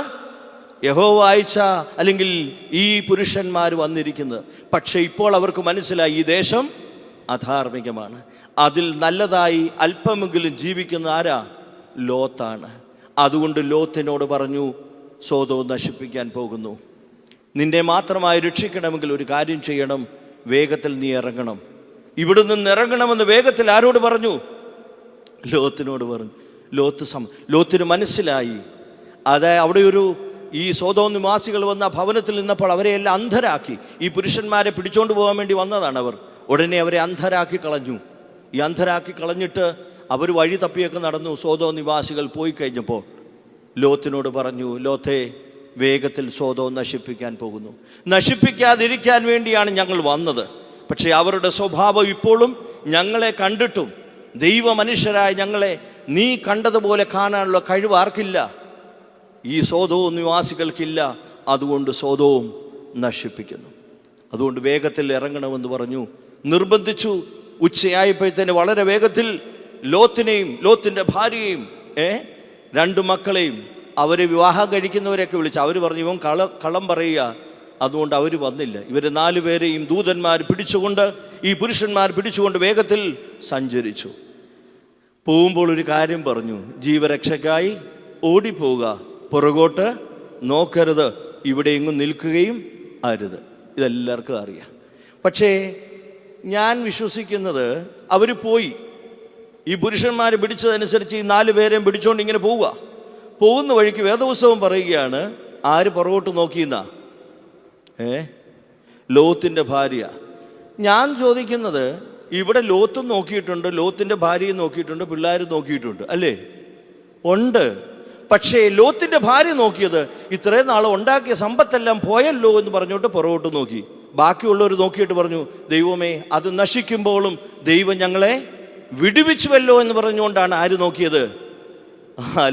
യഹോവ അയച്ച അല്ലെങ്കിൽ ഈ പുരുഷന്മാർ വന്നിരിക്കുന്നത്. പക്ഷെ ഇപ്പോൾ അവർക്ക് മനസ്സിലായി ഈ ദേശം അധാർമികമാണ്. അതിൽ നല്ലതായി അല്പമെങ്കിലും ജീവിക്കുന്ന ആരാ? ലോത്താണ്. അതുകൊണ്ട് ലോത്തിനോട് പറഞ്ഞു, സോദോം നശിപ്പിക്കാൻ പോകുന്നു. നിന്നെ മാത്രമായി രക്ഷിക്കണമെങ്കിൽ ഒരു കാര്യം ചെയ്യണം, വേഗത്തിൽ നീ ഇറങ്ങണം. ഇവിടെ നിന്ന് ഇറങ്ങണമെന്ന് വേഗത്തിൽ ആരോട് പറഞ്ഞു? ലോത്തിനോട് പറഞ്ഞു. ലോത്തിന് മനസ്സിലായി. അതായത് അവിടെ ഈ സോദോം നിവാസികൾ വന്ന ഭവനത്തിൽ നിന്നപ്പോൾ അവരെ എല്ലാം അന്ധരാക്കി. ഈ പുരുഷന്മാരെ പിടിച്ചോണ്ട് പോകാൻ വേണ്ടി വന്നതാണ് അവർ. ഉടനെ അവരെ അന്ധരാക്കി കളഞ്ഞു. ഈ അന്ധരാക്കി കളഞ്ഞിട്ട് അവർ വഴി തപ്പിയൊക്കെ നടന്നു. സോദോം നിവാസികൾ പോയി കഴിഞ്ഞപ്പോൾ ലോത്തിനോട് പറഞ്ഞു, ലോത്തേ, വേഗത്തിൽ സോദോം നശിപ്പിക്കാൻ പോകുന്നു. നശിപ്പിക്കാതിരിക്കാൻ വേണ്ടിയാണ് ഞങ്ങൾ വന്നത്. പക്ഷേ അവരുടെ സ്വഭാവം ഇപ്പോഴും ഞങ്ങളെ കണ്ടിട്ടും ദൈവ മനുഷ്യരായ ഞങ്ങളെ നീ കണ്ടതുപോലെ കാണാനുള്ള കഴിവ് ആർക്കില്ല? ഈ സോദോം നിവാസികൾക്കില്ല. അതുകൊണ്ട് സോദോം നശിപ്പിക്കുന്നു. അതുകൊണ്ട് വേഗത്തിൽ ഇറങ്ങണമെന്ന് പറഞ്ഞു, നിർബന്ധിച്ചു. ഉച്ചയായപ്പോഴത്തേന് വളരെ വേഗത്തിൽ ലോത്തിനെയും ലോത്തിൻ്റെ ഭാര്യയെയും 2 മക്കളെയും അവരെ വിവാഹം കഴിക്കുന്നവരെയൊക്കെ വിളിച്ചു. അവർ പറഞ്ഞു, ഇവൻ കള്ളം പറയുക. അതുകൊണ്ട് അവർ വന്നില്ല. ഇവർ 4 പേരെയും ദൂതന്മാർ പിടിച്ചുകൊണ്ട്, ഈ പുരുഷന്മാർ പിടിച്ചുകൊണ്ട് വേഗത്തിൽ സഞ്ചരിച്ചു. പോകുമ്പോൾ ഒരു കാര്യം പറഞ്ഞു, ജീവരക്ഷയ്ക്കായി ഓടിപ്പോവുക, പുറകോട്ട് നോക്കരുത്, ഇവിടെ എങ്ങും നിൽക്കുകയും അരുത്. ഇതെല്ലാവർക്കും അറിയാം. പക്ഷേ ഞാൻ വിശ്വസിക്കുന്നത് അവർ പോയി. ഈ പുരുഷന്മാർ പിടിച്ചതനുസരിച്ച് ഈ 4 പേരെയും പിടിച്ചുകൊണ്ട് ഇങ്ങനെ പോകുന്ന വഴിക്ക് വേദപുസ്തകം പറയുകയാണ്, ആര് പുറകോട്ട് നോക്കിയെന്നാ? ലോത്തിൻ്റെ ഭാര്യ. ഞാൻ ചോദിക്കുന്നത്, ഇവിടെ ലോത്തും നോക്കിയിട്ടുണ്ട്, ലോത്തിൻ്റെ ഭാര്യയും നോക്കിയിട്ടുണ്ട്, പിള്ളേരും നോക്കിയിട്ടുണ്ട്, അല്ലേ? ഉണ്ട്. പക്ഷേ ലോത്തിൻ്റെ ഭാര്യ നോക്കിയത് ഇത്രയും നാൾ ഉണ്ടാക്കിയ സമ്പത്തെല്ലാം പോയല്ലോ എന്ന് പറഞ്ഞോട്ട് പുറകോട്ട് നോക്കി. ബാക്കിയുള്ളവർ നോക്കിയിട്ട് പറഞ്ഞു, ദൈവമേ, അത് നശിക്കുമ്പോഴും ദൈവം ഞങ്ങളെ വിടുവിച്ചുവല്ലോ എന്ന് പറഞ്ഞുകൊണ്ടാണ് ആര് നോക്കിയത്?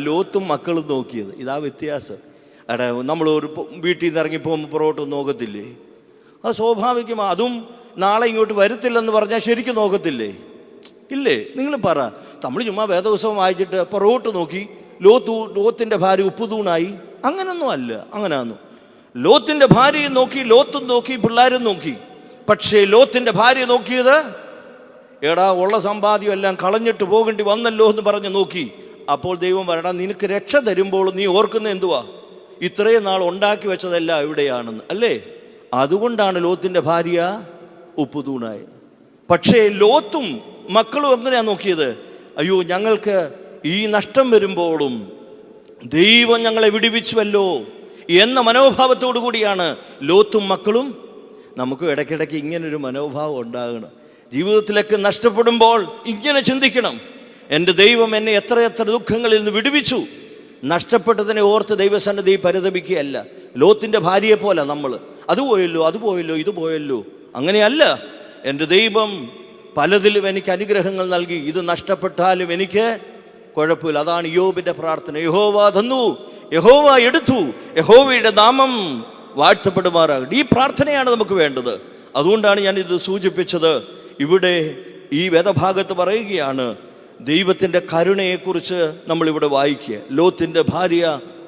ലോത്തും മക്കളും നോക്കിയത്. ഇതാ വ്യത്യാസം. നമ്മൾ ഒരു വീട്ടിൽ നിന്ന് ഇറങ്ങിപ്പോകുമ്പോൾ പുറകോട്ട് നോക്കത്തില്ലേ? അത് സ്വാഭാവികമാണ്. അതും നാളെ ഇങ്ങോട്ട് വരത്തില്ലെന്ന് പറഞ്ഞാൽ ശരിക്കും നോക്കത്തില്ലേ? ഇല്ലേ? നിങ്ങൾ പറ. നമ്മൾ ചുമ്മാ വേദപുസ്തകം വായിച്ചിട്ട് പുറകോട്ട് നോക്കി ലോത്തിൻ്റെ ഭാര്യ ഉപ്പുതൂണായി? അങ്ങനൊന്നും അല്ല. അങ്ങനെയാന്നു. ലോത്തിൻ്റെ ഭാര്യയും നോക്കി, ലോത്തും നോക്കി, പിള്ളേരും നോക്കി. പക്ഷേ ലോത്തിൻ്റെ ഭാര്യ നോക്കിയത്, എടാ ഉള്ള സമ്പാദ്യം എല്ലാം കളഞ്ഞിട്ട് പോകേണ്ടി വന്നല്ലോ എന്ന് പറഞ്ഞ് നോക്കി. അപ്പോൾ ദൈവം പറയടാ, നിനക്ക് രക്ഷ തരുമ്പോൾ നീ ഓർക്കുന്ന എന്തുവാ? ഇത്രയും നാൾ ഉണ്ടാക്കി വെച്ചതെല്ലാം എവിടെയാണെന്ന്, അല്ലേ? അതുകൊണ്ടാണ് ലോത്തിൻ്റെ ഭാര്യ ഉപ്പുതൂണായത്. പക്ഷേ ലോത്തും മക്കളും എങ്ങനെയാണ് നോക്കിയത്? അയ്യോ, ഞങ്ങൾക്ക് ഈ നഷ്ടം വരുമ്പോഴും ദൈവം ഞങ്ങളെ വിടുവിച്ചുവല്ലോ എന്ന മനോഭാവത്തോടു കൂടിയാണ് ലോത്തും മക്കളും. നമുക്ക് ഇടയ്ക്കിടയ്ക്ക് ഇങ്ങനൊരു മനോഭാവം ഉണ്ടാകണം. ജീവിതത്തിലൊക്കെ നഷ്ടപ്പെടുമ്പോൾ ഇങ്ങനെ ചിന്തിക്കണം, എൻ്റെ ദൈവം എന്നെ എത്രയെത്ര ദുഃഖങ്ങളിൽ നിന്ന് വിടുവിച്ചു. നഷ്ടപ്പെട്ടതിനെ ഓർത്ത് ദൈവസന്നിധി പരിതപിക്കുകയല്ല. ലോത്തിൻ്റെ ഭാര്യയെ പോലെ നമ്മൾ അത് പോയല്ലോ, അത് പോയല്ലോ, ഇത് പോയല്ലോ. അങ്ങനെയല്ല. എൻ്റെ ദൈവം പലതിലും എനിക്ക് അനുഗ്രഹങ്ങൾ നൽകി. ഇത് നഷ്ടപ്പെട്ടാലും എനിക്ക് കുഴപ്പമില്ല. അതാണ് യോബിൻ്റെ പ്രാർത്ഥന. യഹോവ തന്നു, യഹോവ എടുത്തു, യഹോവയുടെ നാമം വാഴ്ത്തപ്പെടുമാറാകട്ടെ. ഈ പ്രാർത്ഥനയാണ് നമുക്ക് വേണ്ടത്. അതുകൊണ്ടാണ് ഞാനിത് സൂചിപ്പിച്ചത്. ഇവിടെ ഈ വേദഭാഗത്ത് പറയുകയാണ്, ദൈവത്തിൻ്റെ കരുണയെക്കുറിച്ച് നമ്മളിവിടെ വായിക്കുക. ലോത്തിൻ്റെ ഭാര്യ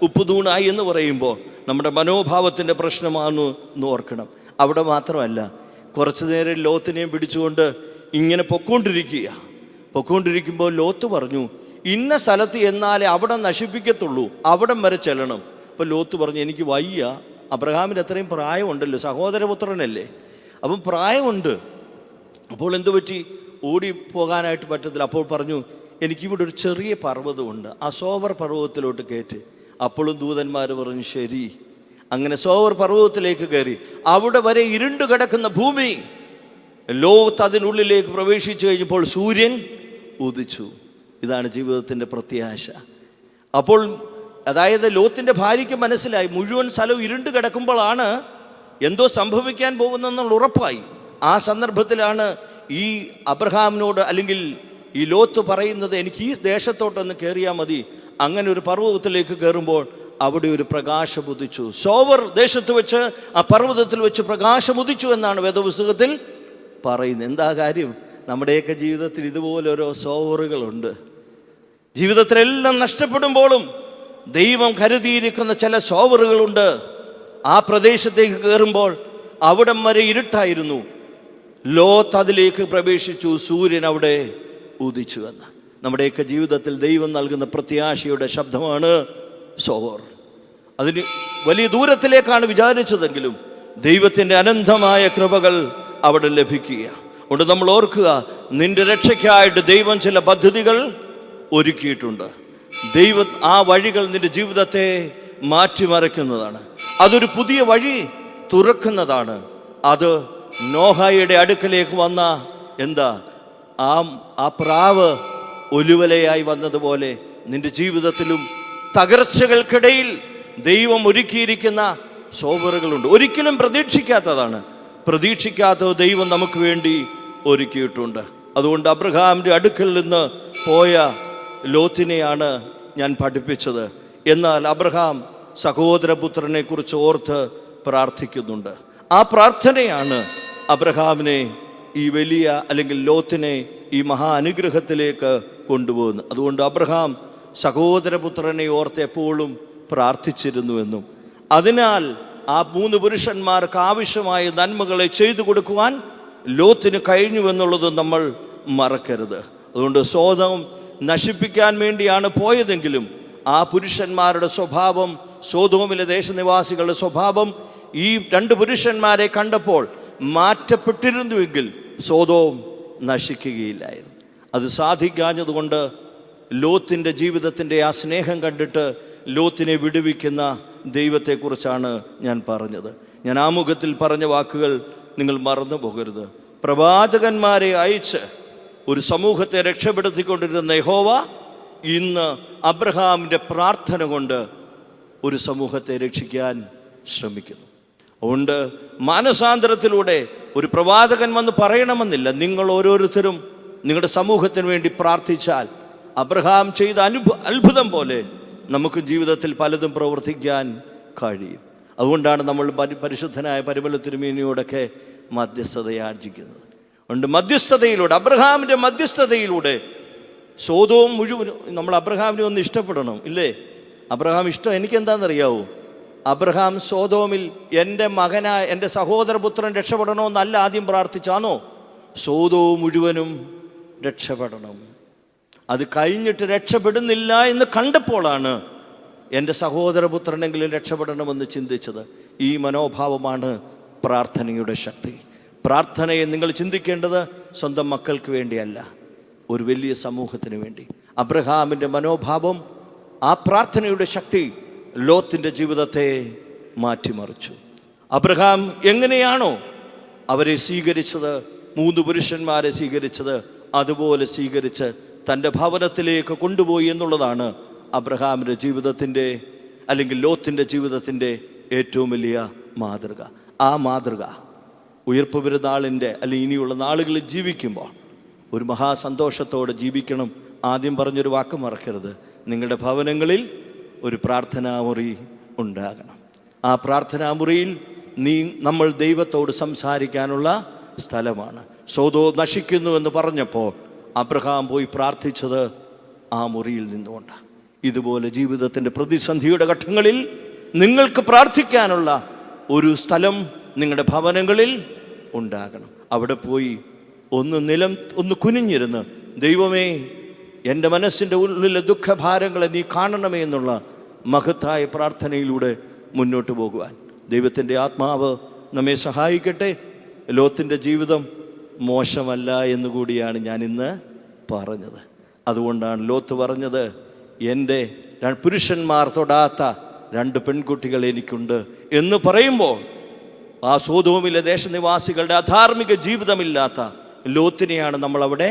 ഉപ്പുതൂണായി എന്ന് പറയുമ്പോൾ നമ്മുടെ മനോഭാവത്തിൻ്റെ പ്രശ്നമാണെന്ന് ഓർക്കണം. അവിടെ മാത്രമല്ല, കുറച്ചു നേരം ലോത്തിനെയും പിടിച്ചുകൊണ്ട് ഇങ്ങനെ പൊക്കോണ്ടിരിക്കുമ്പോൾ ലോത്ത് പറഞ്ഞു, ഇന്ന സ്ഥലത്ത് എന്നാലേ അവിടെ നശിപ്പിക്കത്തുള്ളൂ, അവിടം വരെ ചെല്ലണം. അപ്പോൾ ലോത്ത് പറഞ്ഞു, എനിക്ക് വയ്യ. അബ്രഹാമിന് അത്രയും പ്രായമുണ്ടല്ലോ, സഹോദരപുത്രനല്ലേ, അപ്പം പ്രായമുണ്ട്. അപ്പോൾ എന്തു പറ്റി? ഓടിപ്പോകാനായിട്ട് പറ്റത്തില്ല. അപ്പോൾ പറഞ്ഞു, എനിക്കിവിടെ ഒരു ചെറിയ പർവ്വതമുണ്ട്, ആ സോവർ പർവ്വതത്തിലോട്ട് കയറ്റി. അപ്പോഴും ദൂതന്മാർ പറഞ്ഞു ശരി. അങ്ങനെ സോവർ പർവ്വതത്തിലേക്ക് കയറി. അവിടെ വരെ ഇരുണ്ടു കിടക്കുന്ന ഭൂമി, ലോത്ത് അതിനുള്ളിലേക്ക് പ്രവേശിച്ചു കഴിഞ്ഞപ്പോൾ സൂര്യൻ ഉദിച്ചു. ഇതാണ് ജീവിതത്തിൻ്റെ പ്രത്യാശ. അപ്പോൾ അതായത് ലോത്തിൻ്റെ ഭാര്യയ്ക്ക് മനസ്സിലായി, മുഴുവൻ സ്ഥലവും ഇരുണ്ട് കിടക്കുമ്പോഴാണ് എന്തോ സംഭവിക്കാൻ പോകുന്നെന്നുള്ള ഉറപ്പായി. ആ സന്ദർഭത്തിലാണ് ഈ അബ്രഹാമിനോട് അല്ലെങ്കിൽ ഈ ലോത്ത് പറയുന്നത്, എനിക്ക് ഈ ദേശത്തോട്ടൊന്ന് കയറിയാൽ മതി. അങ്ങനെ ഒരു പർവ്വതത്തിലേക്ക് കയറുമ്പോൾ അവിടെ ഒരു പ്രകാശം ഉദിച്ചു. സോവർ ദേശത്ത് വെച്ച്, ആ പർവ്വതത്തിൽ വെച്ച് പ്രകാശം ഉദിച്ചു എന്നാണ് വേദപുസ്തകത്തിൽ പറയുന്നത്. എന്താ കാര്യം? നമ്മുടെയൊക്കെ ജീവിതത്തിൽ ഇതുപോലോരോ സോവറുകളുണ്ട്. ജീവിതത്തിലെല്ലാം നഷ്ടപ്പെടുമ്പോഴും ദൈവം കരുതിയിരിക്കുന്ന ചില സോവറുകളുണ്ട്. ആ പ്രദേശത്തേക്ക് കയറുമ്പോൾ അവിടം വരെ ഇരുട്ടായിരുന്നു. ലോത്ത് അതിലേക്ക് പ്രവേശിച്ചു. സൂര്യൻ അവിടെ ഊതിച്ചു എന്ന്. നമ്മുടെയൊക്കെ ജീവിതത്തിൽ ദൈവം നൽകുന്ന പ്രത്യാശയുടെ ശബ്ദമാണ് സോവർ. അതിന് വലിയ ദൂരത്തിലേക്കാണ് വിചാരിച്ചതെങ്കിലും ദൈവത്തിൻ്റെ അനന്തമായ കൃപകൾ അവിടെ ലഭിക്കുക. അതുകൊണ്ട് നമ്മൾ ഓർക്കുക, നിന്റെ രക്ഷയ്ക്കായിട്ട് ദൈവം ചില പദ്ധതികൾ ഒരുക്കിയിട്ടുണ്ട്. ദൈവം ആ വഴികൾ നിന്റെ ജീവിതത്തെ മാറ്റിമറിക്കുന്നതാണ്. അതൊരു പുതിയ വഴി തുറക്കുന്നതാണ്. അത് നോഹയുടെ അടുക്കലേക്ക് വന്ന ആ പ്രാവ് ഒലുവലയായി വന്നതുപോലെ നിന്റെ ജീവിതത്തിലും തകർച്ചകൾക്കിടയിൽ ദൈവം ഒരുക്കിയിരിക്കുന്ന സോവറുകളുണ്ട്. ഒരിക്കലും പ്രതീക്ഷിക്കാത്തതാണ്. പ്രതീക്ഷിക്കാത്തത് ദൈവം നമുക്ക് വേണ്ടി ഒരുക്കിയിട്ടുണ്ട്. അതുകൊണ്ട് അബ്രഹാമിൻ്റെ അടുക്കൽ നിന്ന് പോയ ലോത്തിനെയാണ് ഞാൻ പഠിപ്പിച്ചത്. എന്നാൽ അബ്രഹാം സഹോദരപുത്രനെ കുറിച്ച് ഓർത്ത് പ്രാർത്ഥിക്കുന്നുണ്ട്. ആ പ്രാർത്ഥനയാണ് അബ്രഹാമിനെ ഈ വലിയ അല്ലെങ്കിൽ ലോത്തിനെ ഈ മഹാ അനുഗ്രഹത്തിലേക്ക് കൊണ്ടുപോകുന്നത്. അതുകൊണ്ട് അബ്രഹാം സഹോദരപുത്രനെ ഓർത്ത് എപ്പോഴും പ്രാർത്ഥിച്ചിരുന്നുവെന്നും അതിനാൽ ആ 3 പുരുഷന്മാർക്ക് ആവശ്യമായ നന്മകളെ ചെയ്തു കൊടുക്കുവാൻ ലോത്തിന് കഴിഞ്ഞുവെന്നുള്ളത് നമ്മൾ മറക്കരുത്. അതുകൊണ്ട് സോദം നശിപ്പിക്കാൻ വേണ്ടിയാണ് പോയതെങ്കിലും ആ പുരുഷന്മാരുടെ സ്വഭാവം, സോദോമിലെ ദേശനിവാസികളുടെ സ്വഭാവം ഈ 2 പുരുഷന്മാരെ കണ്ടപ്പോൾ മാറ്റപ്പെട്ടിരുന്നുവെങ്കിൽ സോദോം നശിക്കുകയില്ലായിരുന്നു. അത് സാധിക്കാഞ്ഞതുകൊണ്ട് ലോത്തിൻ്റെ ജീവിതത്തിൻ്റെ ആ സ്നേഹം കണ്ടിട്ട് ലോത്തിനെ വിടുവിക്കുന്ന ദൈവത്തെക്കുറിച്ചാണ് ഞാൻ പറഞ്ഞത്. ഞാൻ ആമുഖത്തിൽ പറഞ്ഞ വാക്കുകൾ നിങ്ങൾ മറന്നു പോകരുത്. പ്രവാചകന്മാരെ അയച്ച് ഒരു സമൂഹത്തെ രക്ഷപ്പെടുത്തിക്കൊണ്ടിരുന്ന യഹോവ ഇന്ന് അബ്രഹാമിൻ്റെ പ്രാർത്ഥന കൊണ്ട് ഒരു സമൂഹത്തെ രക്ഷിക്കാൻ ശ്രമിക്കുന്നു. അതുകൊണ്ട് മാനസാന്തരത്തിലൂടെ ഒരു പ്രവാചകൻ വന്ന് പറയണമെന്നില്ല. നിങ്ങൾ ഓരോരുത്തരും നിങ്ങളുടെ സമൂഹത്തിന് വേണ്ടി പ്രാർത്ഥിച്ചാൽ അബ്രഹാം ചെയ്ത അത്ഭുതം പോലെ നമുക്ക് ജീവിതത്തിൽ പലതും പ്രവർത്തിക്കാൻ കഴിയും. അതുകൊണ്ടാണ് നമ്മൾ പരിശുദ്ധനായ പരിമല തിരുമേനിയോടൊക്കെ മധ്യസ്ഥത യാചിക്കുന്നത്. അതുകൊണ്ട് മധ്യസ്ഥതയിലൂടെ, അബ്രഹാമിൻ്റെ മധ്യസ്ഥതയിലൂടെ സോദോം മുഴുവനും നമ്മൾ അബ്രഹാമിനെ ഒന്ന് ഇഷ്ടപ്പെടണം, ഇല്ലേ? അബ്രഹാം ഇഷ്ടം എനിക്കെന്താണെന്നറിയാവോ? അബ്രഹാം സോദോമിൽ എൻ്റെ സഹോദരപുത്രൻ രക്ഷപ്പെടണമെന്നല്ല ആദ്യം പ്രാർത്ഥിച്ചാണോ? സോദോം മുഴുവനും രക്ഷപ്പെടണം. അത് കഴിഞ്ഞിട്ട് രക്ഷപ്പെടുന്നില്ല എന്ന് കണ്ടപ്പോഴാണ് എൻ്റെ സഹോദരപുത്രനെങ്കിലും രക്ഷപ്പെടണമെന്ന് ചിന്തിച്ചത്. ഈ മനോഭാവമാണ് പ്രാർത്ഥനയുടെ ശക്തി. പ്രാർത്ഥനയെ നിങ്ങൾ ചിന്തിക്കേണ്ടത് സ്വന്തം മക്കൾക്ക് വേണ്ടിയല്ല, ഒരു വലിയ സമൂഹത്തിന് വേണ്ടി. അബ്രഹാമിൻ്റെ മനോഭാവം, ആ പ്രാർത്ഥനയുടെ ശക്തി ലോത്തിൻ്റെ ജീവിതത്തെ മാറ്റിമറിച്ചു. അബ്രഹാം എങ്ങനെയാണോ അവരെ സ്വീകരിച്ചത്, 3 പുരുഷന്മാരെ സ്വീകരിച്ചത്, അതുപോലെ സ്വീകരിച്ച് തൻ്റെ ഭവനത്തിലേക്ക് കൊണ്ടുപോയി എന്നുള്ളതാണ് അബ്രഹാമിൻ്റെ ജീവിതത്തിൻ്റെ അല്ലെങ്കിൽ ലോത്തിൻ്റെ ജീവിതത്തിൻ്റെ ഏറ്റവും വലിയ മാതൃക. ആ മാതൃക ഉയർപ്പ് പെരുന്നാളിൻ്റെ അല്ലെങ്കിൽ ഇനിയുള്ള നാളുകളിൽ ജീവിക്കുമ്പോൾ ഒരു മഹാസന്തോഷത്തോടെ ജീവിക്കണം. ആദ്യം പറഞ്ഞൊരു വാക്ക് മറക്കരുത്, നിങ്ങളുടെ ഭവനങ്ങളിൽ ഒരു പ്രാർത്ഥനാമുറി ഉണ്ടാകണം. ആ പ്രാർത്ഥനാമുറിയിൽ നമ്മൾ ദൈവത്തോട് സംസാരിക്കാനുള്ള സ്ഥലമാണ്. സോദോം നശിക്കുന്നുവെന്ന് പറഞ്ഞപ്പോൾ അബ്രഹാം പോയി പ്രാർത്ഥിച്ചത് ആ മുറിയിൽ നിന്നുകൊണ്ട്. ഇതുപോലെ ജീവിതത്തിൻ്റെ പ്രതിസന്ധിയുടെ ഘട്ടങ്ങളിൽ നിങ്ങൾക്ക് പ്രാർത്ഥിക്കാനുള്ള ഒരു സ്ഥലം നിങ്ങളുടെ ഭവനങ്ങളിൽ ഉണ്ടാകണം. അവിടെ പോയി ഒന്ന് കുനിഞ്ഞിരുന്ന്, ദൈവമേ, എൻ്റെ മനസ്സിൻ്റെ ഉള്ളിലെ ദുഃഖഭാരങ്ങളെ നീ കാണണമേ എന്നുള്ള മഹത്തായ പ്രാർത്ഥനയിലൂടെ മുന്നോട്ട് പോകുവാൻ ദൈവത്തിൻ്റെ ആത്മാവ് നമ്മെ സഹായിക്കട്ടെ. ലോത്തിൻ്റെ ജീവിതം മോശമല്ല എന്നുകൂടിയാണ് ഞാൻ ഇന്ന് പറഞ്ഞത്. അതുകൊണ്ടാണ് ലോത്ത് പറഞ്ഞത്, എൻ്റെ പുരുഷന്മാർ തൊടാത്ത 2 പെൺകുട്ടികൾ എനിക്കുണ്ട് എന്ന് പറയുമ്പോൾ ആ സോദോമിലെ ദേശനിവാസികളുടെ അധാർമിക ജീവിതമില്ലാത്ത ലോത്തിനെയാണ് നമ്മളവിടെ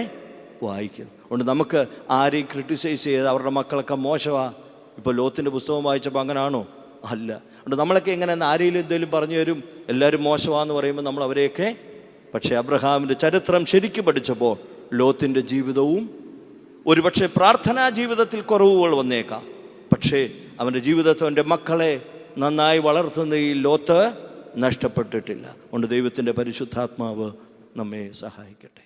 വായിക്കുന്നത്. അതുകൊണ്ട് നമുക്ക് ആരെയും ക്രിട്ടിസൈസ് ചെയ്ത് അവരുടെ മക്കളൊക്കെ മോശമാണ്. ഇപ്പോൾ ലോത്തിൻ്റെ പുസ്തകം വായിച്ചപ്പോൾ അങ്ങനെയാണോ? അല്ല. അതുകൊണ്ട് നമ്മളൊക്കെ എങ്ങനെ ആരെങ്കിലും എന്തെങ്കിലും പറഞ്ഞു തരും, എല്ലാവരും മോശമാണെന്ന് പറയുമ്പോൾ നമ്മൾ അവരെയൊക്കെ. പക്ഷേ അബ്രഹാമിൻ്റെ ചരിത്രം ശരിക്കും പഠിച്ചപ്പോൾ ലോത്തിൻ്റെ ജീവിതവും ഒരുപക്ഷെ പ്രാർത്ഥനാ ജീവിതത്തിൽ കുറവുകൾ വന്നേക്കാം, പക്ഷേ അവൻ്റെ ജീവിതത്തിൽ അവൻ്റെ മക്കളെ നന്നായി വളർത്തുന്നതിൽ ലോത്ത് നഷ്ടപ്പെട്ടിട്ടില്ല. അതുകൊണ്ട് ദൈവത്തിൻ്റെ പരിശുദ്ധാത്മാവ് നമ്മെ സഹായിക്കട്ടെ.